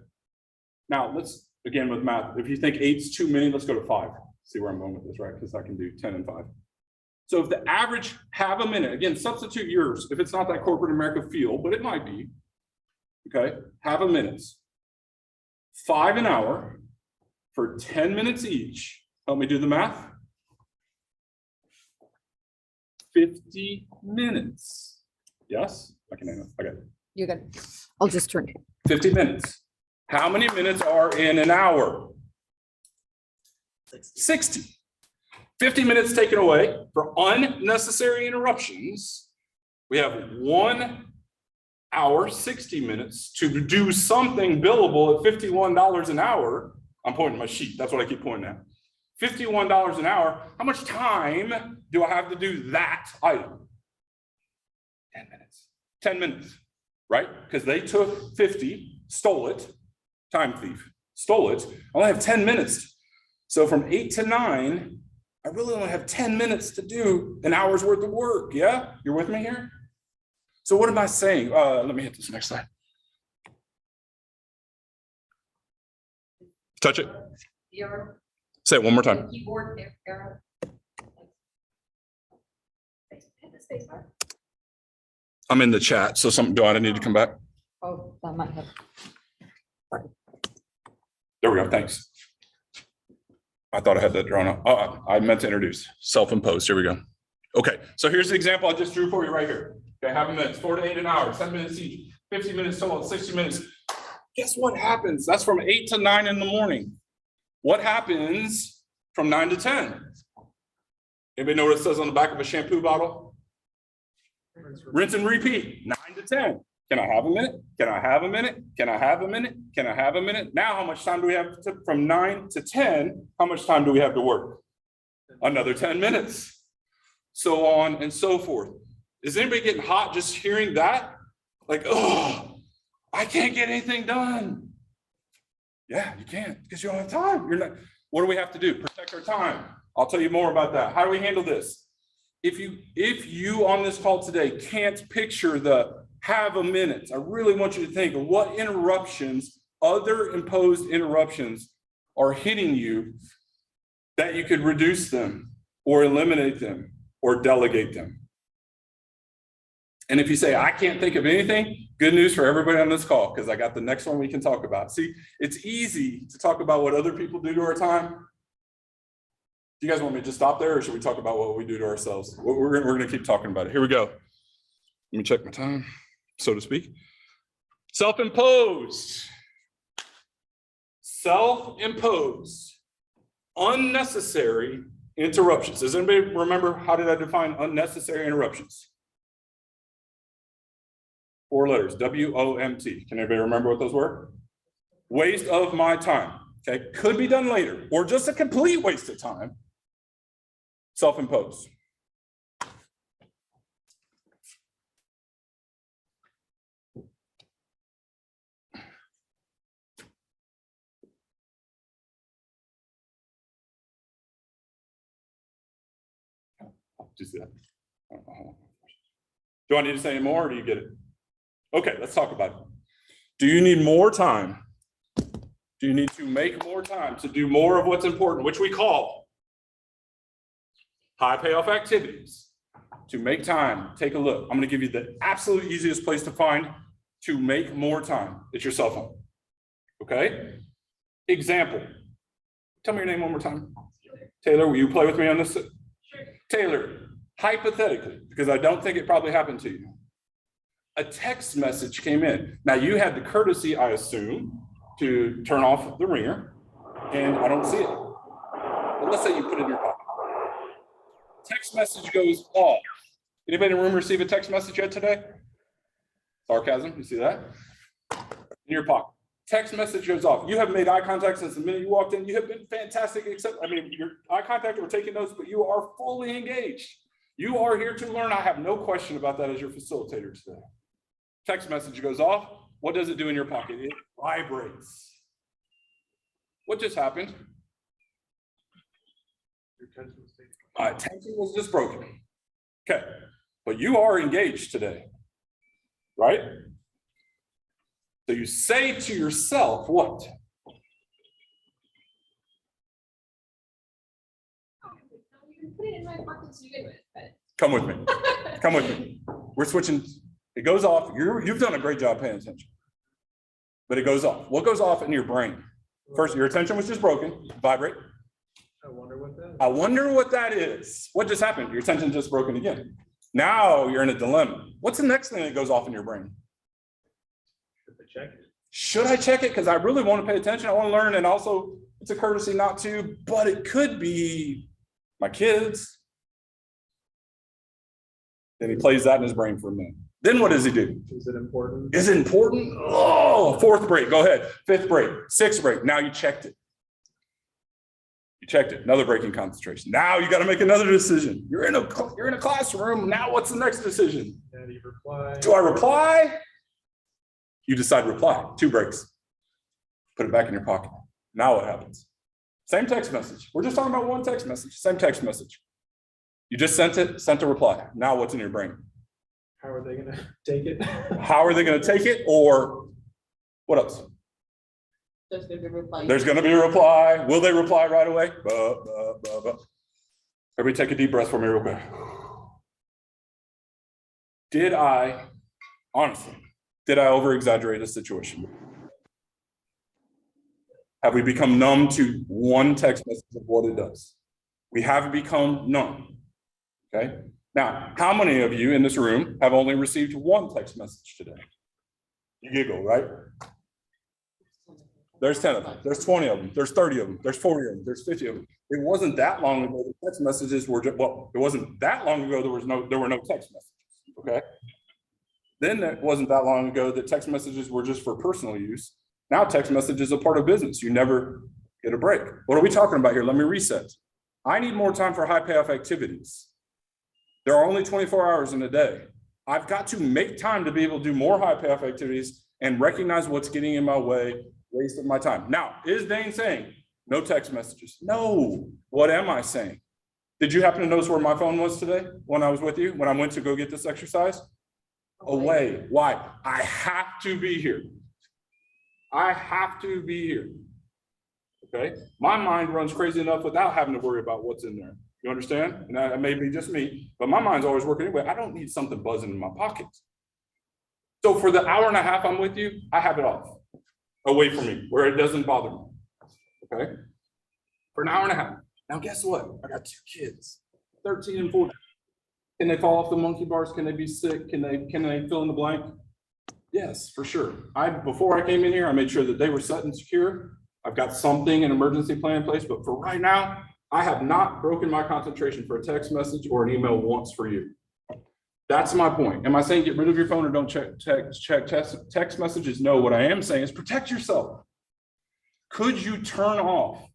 Now let's, again with math, if you think 8's too many, let's go to 5. See where I'm going with this, right? Because I can do 10 and 5. So if the average have a minute, again, substitute yours, if it's not that corporate America feel, but it might be, okay, have a minute. 5 an hour for 10 minutes each. Help me do the math. 50 minutes. Yes, I can handle it. Okay. You're good. I'll just turn it. 50 minutes. How many minutes are in an hour? 60. 50 minutes taken away for unnecessary interruptions. We have 1 hour, 60 minutes to do something billable at $51 an hour. I'm pointing my sheet. That's what I keep pointing at. $51 an hour. How much time do I have to do that item? 10 minutes. 10 minutes, right? Because they took 50, stole it, time thief, stole it. I only have 10 minutes. So from 8 to 9, I really only have 10 minutes to do an hour's worth of work. Yeah, you're with me here? So what am I saying? Let me hit this next slide. Touch it. Say it one more The time. keyboard arrow. Hit the space bar. I'm in the chat, so do I need to come back? Oh, that might have. There we go, thanks. I thought I had that drawn up. Oh, I meant to introduce, self-imposed, here we go. Okay, so here's the example I just drew for you right here. Okay, have a minute, 4 to 8 an hour, 7 minutes each, 50 minutes total, 60 minutes. Guess what happens? That's from 8 to 9 in the morning. What happens from 9 to 10? Anybody know what it says on the back of a shampoo bottle? Rinse and repeat, 9 to 10. Can I have a minute? Can I have a minute? Can I have a minute? Can I have a minute? Now, how much time do we have from 9 to 10? How much time do we have to work? Another 10 minutes. So on and so forth. Is anybody getting hot just hearing that? Like, oh, I can't get anything done. Yeah, you can't because you don't have time. You're not. What do we have to do? Protect our time. I'll tell you more about that. How do we handle this? If you on this call today can't picture the have a minute, I really want you to think of what interruptions, other imposed interruptions are hitting you that you could reduce them or eliminate them or delegate them. And if you say, I can't think of anything, good news for everybody on this call, because I got the next one we can talk about. See, it's easy to talk about what other people do to our time. Do you guys want me to just stop there, or should we talk about what we do to ourselves? We're gonna keep talking about it. Here we go. Let me check my time, so to speak. Self-imposed. Self-imposed. Unnecessary interruptions. Does anybody remember how did I define unnecessary interruptions? 4 letters, W-O-M-T. Can anybody remember what those were? Waste of my time. Okay, could be done later, or just a complete waste of time. Self-imposed. Just that. Do I need to say any more, or do you get it? Okay, let's talk about it. Do you need more time? Do you need to make more time to do more of what's important, which we call high payoff activities? To make time, take a look. I'm going to give you the absolute easiest place to find to make more time. It's your cell phone. Okay? Example. Tell me your name one more time. Taylor, will you play with me on this? Sure. Taylor, hypothetically, because I don't think it probably happened to you, a text message came in. Now you had the courtesy, I assume, to turn off the ringer, and I don't see it. But let's say you put it in your pocket. Text message goes off. Anybody in the room receive a text message yet today? Sarcasm, you see that? In your pocket. Text message goes off. You have made eye contact since the minute you walked in. You have been fantastic, except, I mean, your eye contact or taking notes, but you are fully engaged. You are here to learn. I have no question about that as your facilitator today. Text message goes off. What does it do in your pocket? It vibrates. What just happened? My attention was just broken. Okay, but you are engaged today, right? So you say to yourself, what? You put it in my pocket to begin with, but. Come with me. Come with me. We're switching. It goes off. You've done a great job paying attention. But it goes off. What goes off in your brain? First, your attention was just broken. Vibrate. I wonder what that is. I wonder what that is. What just happened? Your attention just broken again. Now you're in a dilemma. What's the next thing that goes off in your brain? Check it. Should I check it? Because I really want to pay attention. I want to learn. And also, it's a courtesy not to, but it could be my kids. Then he plays that in his brain for a minute. Then what does he do? Is it important? Is it important? Oh, 4th break. Go ahead. 5th break. 6th break. Now you checked it. You checked it. Another break in concentration. Now you got to make another decision. You're in a classroom. Now what's the next decision? How do you reply? Do I reply? You decide to reply. 2 breaks. Put it back in your pocket. Now what happens? Same text message. We're just talking about one text message. Same text message. You just sent it, sent a reply. Now what's in your brain? How are they going to take it? How are they going to take it? Or what else? There's gonna be a reply. There's gonna be a reply. Will they reply right away? Everybody take a deep breath for me real quick. Did I, honestly, over exaggerate the situation? Have we become numb to one text message of what it does? We have become numb, okay? Now, how many of you in this room have only received one text message today? You giggle, right? There's 10 of them, there's 20 of them, there's 30 of them, there's 40 of them, there's 50 of them. It wasn't that long ago the text messages were just, well, it wasn't that long ago there were no text messages, okay? Then it wasn't that long ago that text messages were just for personal use. Now text messages are part of business. You never get a break. What are we talking about here? Let me reset. I need more time for high payoff activities. There are only 24 hours in a day. I've got to make time to be able to do more high payoff activities and recognize what's getting in my way, wasting my time. Now, is Dane saying no text messages? No. What am I saying? Did you happen to notice where my phone was today when I was with you, when I went to go get this exercise? Away. Why? I have to be here. I have to be here. Okay? My mind runs crazy enough without having to worry about what's in there. You understand? And that may be just me, but my mind's always working anyway. I don't need something buzzing in my pocket. So for the hour and a half I'm with you, I have it off, away from me, where it doesn't bother me. Okay? For an hour and a half. Now guess what? I got 2 kids, 13 and 14. Can they fall off the monkey bars? Can they be sick? Can they fill in the blank? Yes, for sure. Before I came in here, I made sure that they were set and secure. I've got something, an emergency plan in place, but for right now, I have not broken my concentration for a text message or an email once for you. That's my point. Am I saying get rid of your phone or don't check text messages? No, what I am saying is protect yourself. Could you turn off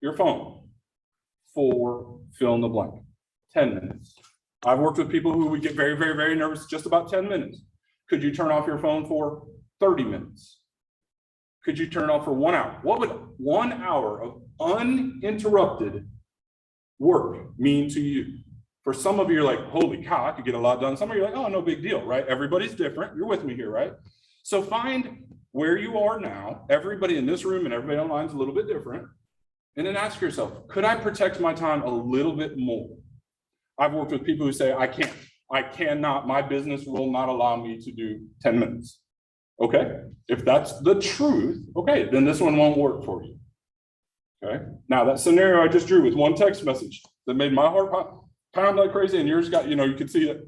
your phone for fill in the blank? 10 minutes. I've worked with people who would get very, very, very nervous just about 10 minutes. Could you turn off your phone for 30 minutes? Could you turn it off for 1 hour? What would 1 hour of uninterrupted work mean to you? For some of you, you're like, holy cow, I could get a lot done. Some of you are like, oh, no big deal, right? Everybody's different. You're with me here, right? So find where you are now. Everybody in this room and everybody online is a little bit different. And then ask yourself, could I protect my time a little bit more? I've worked with people who say, I cannot, my business will not allow me to do 10 minutes. Okay, if that's the truth, okay, then this one won't work for you. Okay, now that scenario I just drew with one text message that made my heart pound like crazy and yours got, you could see it.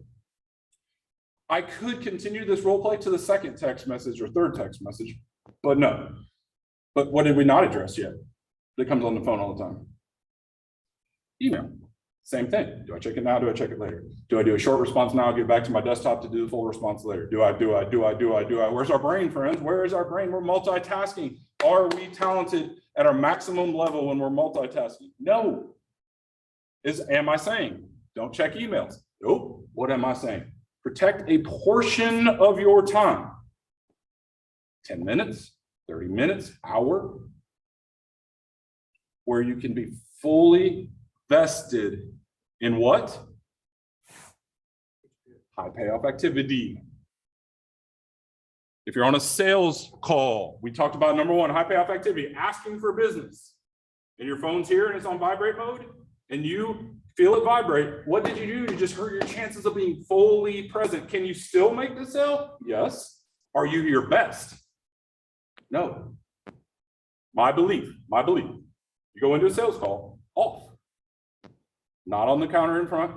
I could continue this role play to the second text message or third text message, but no. But what did we not address yet? That comes on the phone all the time. Email. Same thing. Do I check it now? Do I check it later? Do I do a short response now? Get back to my desktop to do the full response later? Do I? Where's our brain, friends? Where is our brain? We're multitasking. Are we talented at our maximum level when we're multitasking? No. Am I saying don't check emails? Nope. What am I saying? Protect a portion of your time. 10 minutes, 30 minutes, hour, where you can be fully vested in what? High payoff activity. If you're on a sales call, we talked about number 1, high payoff activity, asking for business. And your phone's here and it's on vibrate mode and you feel it vibrate. What did you do? You just hurt your chances of being fully present. Can you still make the sale? Yes. Are you your best? No. My belief. You go into a sales call, off. Not on the counter in front.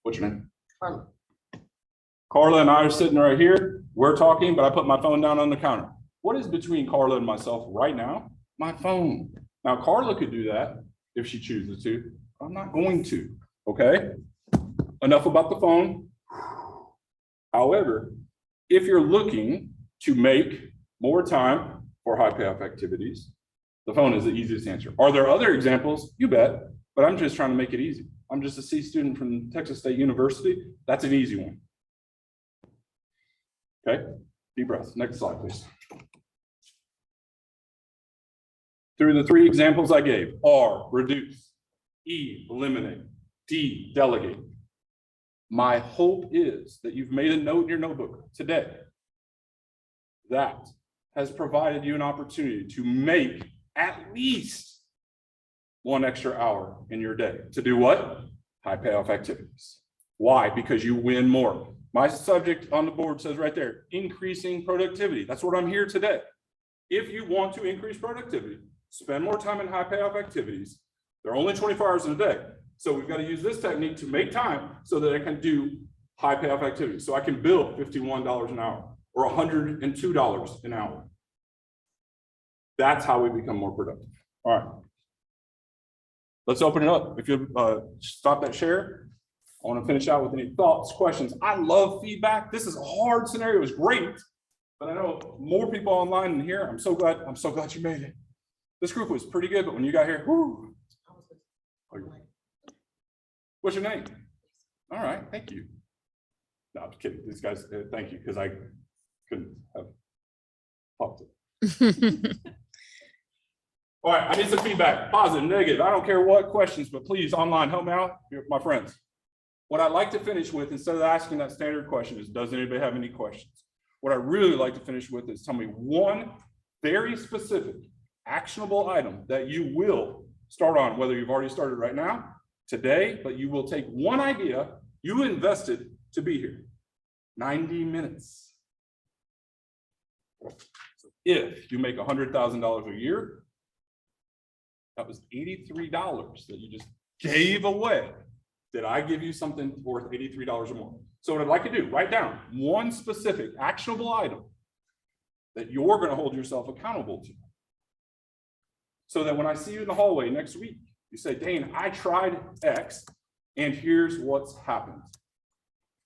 What's your name? Carla. Carla and I are sitting right here. We're talking, but I put my phone down on the counter. What is between Carla and myself right now? My phone. Now, Carla could do that if she chooses to. I'm not going to, okay? Enough about the phone. However, if you're looking to make more time for high payoff activities, the phone is the easiest answer. Are there other examples? You bet. But I'm just trying to make it easy. I'm just a C student from Texas State University. That's an easy one. Okay, deep breath. Next slide, please. Through the 3 examples I gave, R, reduce, E, eliminate, D, delegate. My hope is that you've made a note in your notebook today that has provided you an opportunity to make at least 1 extra hour in your day to do what? High payoff activities. Why? Because you win more. My subject on the board says right there, increasing productivity. That's what I'm here today. If you want to increase productivity, spend more time in high payoff activities. They're only 24 hours in a day. So we've got to use this technique to make time so that I can do high payoff activities. So I can bill $51 an hour or $102 an hour. That's how we become more productive. All right. Let's open it up. If you stop that share, I want to finish out with any thoughts, questions. I love feedback. This is a hard scenario. It was great, but I know more people online than here. I'm so glad you made it. This group was pretty good, but when you got here, whoo. What's your name? All right, thank you. No, I'm kidding. These guys, thank you, because I couldn't have popped it. All right, I need some feedback, positive, negative. I don't care what questions, but please online, help me out, my friends. What I'd like to finish with, instead of asking that standard question, is does anybody have any questions? What I really like to finish with is tell me one very specific, actionable item that you will start on, whether you've already started right now, today, but you will take one idea you invested to be here. 90 minutes. So if you make $100,000 a year, that was $83 that you just gave away. Did I give you something worth $83 or more? So what I'd like to do, write down one specific actionable item that you're going to hold yourself accountable to. So that when I see you in the hallway next week, you say, Dane, I tried X and here's what's happened.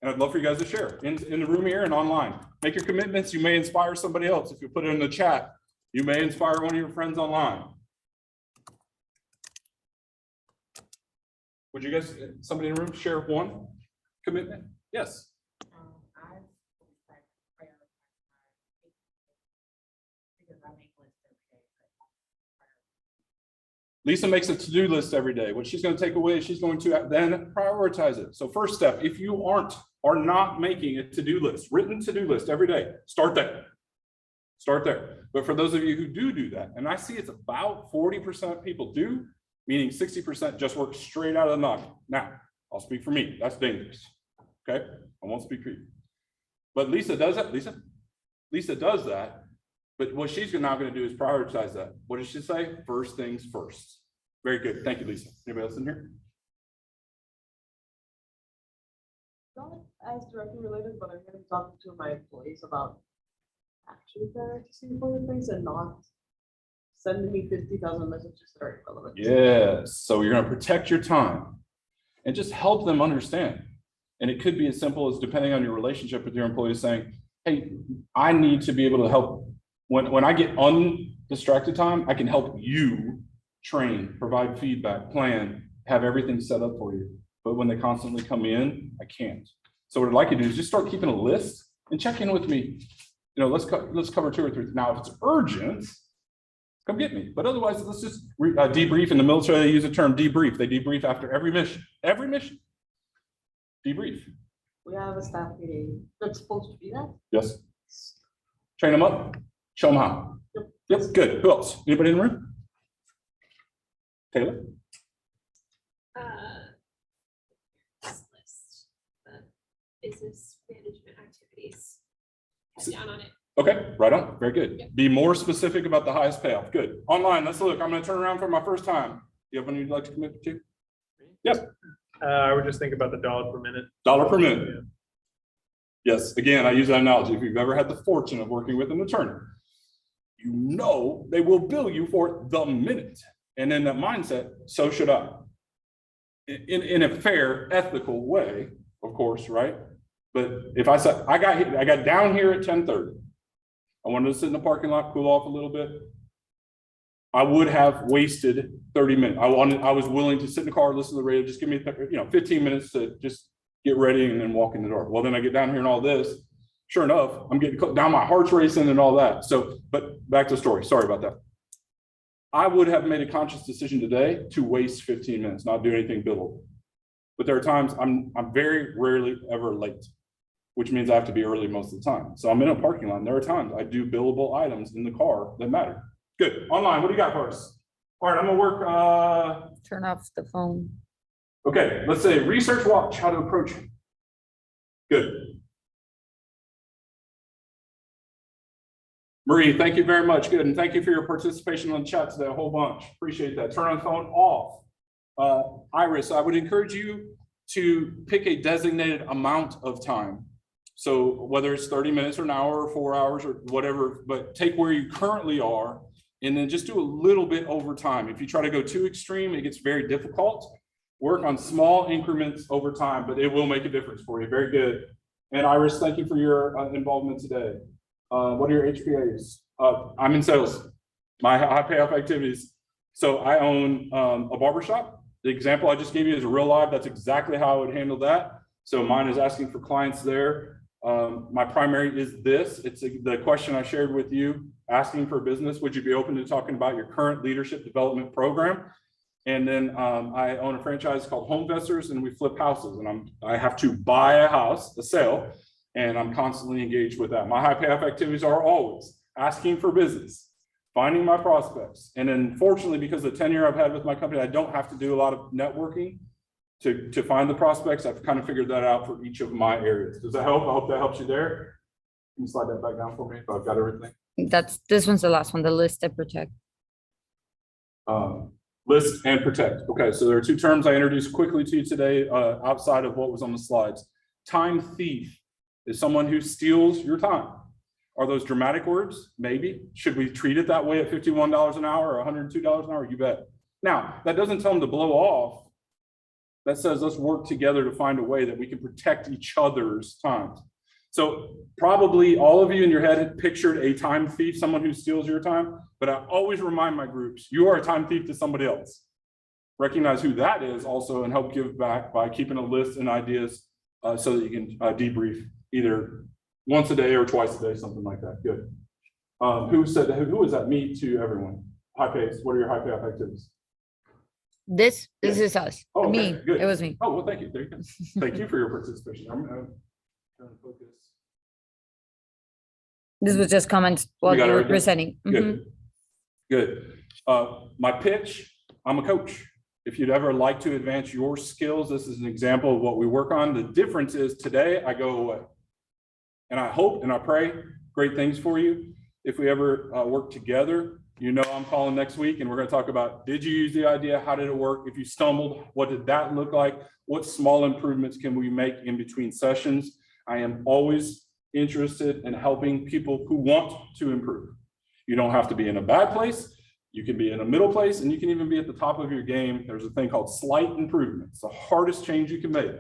And I'd love for you guys to share in the room here and online. Make your commitments. You may inspire somebody else. If you put it in the chat, you may inspire one of your friends online. Would you guys, somebody in the room, share one commitment? Yes. Lisa makes a to-do list every day. What she's going to take away, she's going to then prioritize it. So first step, if you are not making a to-do list, written to-do list every day, start there. Start there. But for those of you who do that, and I see it's about 40% people do, meaning 60% just work straight out of the knock. Now, I'll speak for me. That's dangerous. Okay? I won't speak for you. But Lisa does that. Lisa does that. But what she's now going to do is prioritize that. What does she say? First things first. Very good. Thank you, Lisa. Anybody else in here? Not as directly related, but I'm going to talk to my employees about actually prioritizing important things and not sending me 50,000 messages that are irrelevant. Yes. So you're going to protect your time and just help them understand. And it could be as simple as, depending on your relationship with your employees, saying, hey, I need to be able to help. When I get undistracted time, I can help you train, provide feedback, plan, have everything set up for you. But when they constantly come in, I can't. So what I'd like you to do is just start keeping a list and check in with me. You know, let's cover 2 or 3. Now, if it's urgent, come get me. But otherwise, let's just debrief. In the military, they use the term debrief. They debrief after every mission. Every mission. Debrief. We have a staff meeting that's supposed to be that. Yes. Train them up. Show them how. Yep, good. Who else? Anybody in the room? Taylor? This list, the business management activities. Head down on it. Okay, right on. Very good. Yep. Be more specific about the highest payoff. Good. Online, let's look. I'm going to turn around for my first time. You have one you'd like to commit to? Yes. I would just think about the dollar per minute. $1 per minute. Yes. Again, I use that analogy. If you've ever had the fortune of working with an attorney, you know they will bill you for the minute. And in that mindset, so should I. In a fair, ethical way, of course, right? But if I said, I got down here at 10:30, I wanted to sit in the parking lot, cool off a little bit, I would have wasted 30 minutes. I was willing to sit in the car, listen to the radio, just give me 15 minutes to just get ready and then walk in the door. Well, then I get down here and all this, sure enough, I'm getting down, my heart's racing and all that. So, but back to the story, sorry about that. I would have made a conscious decision today to waste 15 minutes, not do anything billable. But there are times I'm very rarely ever late. which means I have to be early most of the time. So I'm in a parking lot. And there are times I do billable items in the car that matter. Good. Online, what do you got for us? All right, I'm gonna work, Turn off the phone. okay, let's say research watch, how to approach it. Good. Marie, thank you very much. Good. And thank you for your participation on the chat today, a whole bunch. Appreciate that. Turn on phone off. Iris, I would encourage you to pick a designated amount of time. So whether it's 30 minutes or an hour or 4 hours or whatever, but take where you currently are and then just do a little bit over time. If you try to go too extreme, it gets very difficult. Work on small increments over time, but it will make a difference for you. Very good. And Iris, thank you for your involvement today. What are your HPAs? I'm in sales, my high payoff activities. So I own a barbershop. The example I just gave you is a real live. That's exactly how I would handle that. So mine is asking for clients there. My primary is this. It's the question I shared with you, asking for business. Would you be open to talking about your current leadership development program? And then I own a franchise called Homevestors, and we flip houses. And I have to buy a house, a sale, and I'm constantly engaged with that. My high payoff activities are always asking for business, finding my prospects. And then fortunately, because of the tenure I've had with my company, I don't have to do a lot of networking to find the prospects. I've kind of figured that out for each of my areas. Does that help? I hope that helps you there. Can you slide that back down for me if I've got everything? This one's the last one, the list and protect. List and protect. Okay, so there are two terms I introduced quickly to you today outside of what was on the slides. Time thief is someone who steals your time. Are those dramatic words? Maybe. Should we treat it that way at $51 an hour or $102 an hour? You bet. Now, that doesn't tell them to blow off. That says let's work together to find a way that we can protect each other's time. So probably all of you in your head had pictured a time thief, someone who steals your time, but I always remind my groups, you are a time thief to somebody else. Recognize who that is also and help give back by keeping a list and ideas so that you can debrief either once a day or twice a day, something like that. Good. Who was that? Me to everyone. High pace. What are your high payoff activities? This is us. Oh, okay, Me. good. It was me. Oh, well, thank you. There you go. Thank you for your participation. I'm trying to focus. This was just comments while got you it were right there? presenting. Mhm. Good. Good. My pitch, I'm a coach. If you'd ever like to advance your skills, this is an example of what we work on. The difference is today I go away. And I hope and I pray great things for you. If we ever work together, you know I'm calling next week and we're going to talk about, did you use the idea? How did it work? If you stumbled, what did that look like? What small improvements can we make in between sessions? I am always interested in helping people who want to improve. You don't have to be in a bad place. You can be in a middle place and you can even be at the top of your game. There's a thing called slight improvement. It's the hardest change you can make.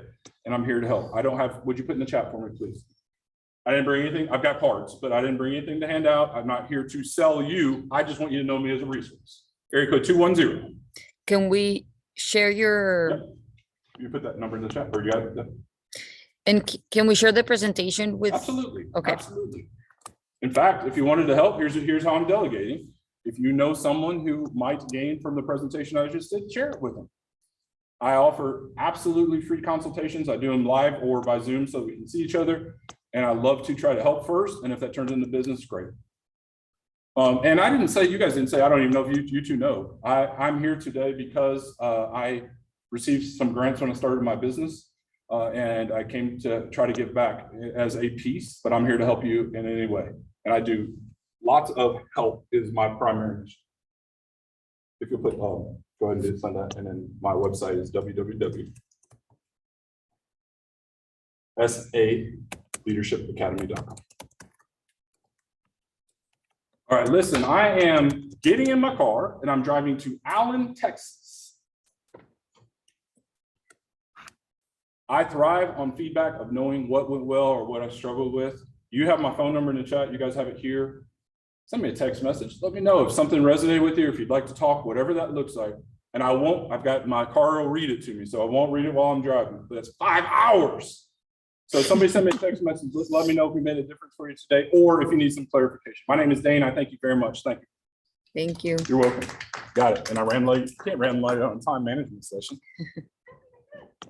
And I'm here to help. I don't have, would you put in the chat for me, please? I didn't bring anything. I've got cards, but I didn't bring anything to hand out. I'm not here to sell you. I just want you to know me as a resource. Area code 210. Can we share your, Yep. You put that number in the chat or you got it? and can we share the presentation with? Absolutely. Okay. Absolutely. In fact, if you wanted to help, here's how I'm delegating. If you know someone who might gain from the presentation I just did, share it with them. I offer absolutely free consultations. I do them live or by Zoom so we can see each other. And I love to try to help first. And if that turns into business, great. And I didn't say, you guys didn't say, I don't even know if you two know. I'm here today because I received some grants when I started my business. And I came to try to give back as a piece, but I'm here to help you in any way. And I do lots of help is my primary mission. If you put, go ahead and send that. And then my website is www.saleadershipacademy.com. All right, listen, I am getting in my car and I'm driving to Allen, Texas. I thrive on feedback of knowing what went well or what I struggled with. You have my phone number in the chat. You guys have it here. Send me a text message. Let me know if something resonated with you, if you'd like to talk, whatever that looks like. And I won't, I've got my car will read it to me, so I won't read it while I'm driving, but that's 5 hours. So somebody send me a text message. Let me know if we made a difference for you today, or if you need some clarification. My name is Dane. I thank you very much. Thank you. Thank you. You're welcome. Got it. And I ran late. Can't ran late on a time management session.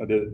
I did it.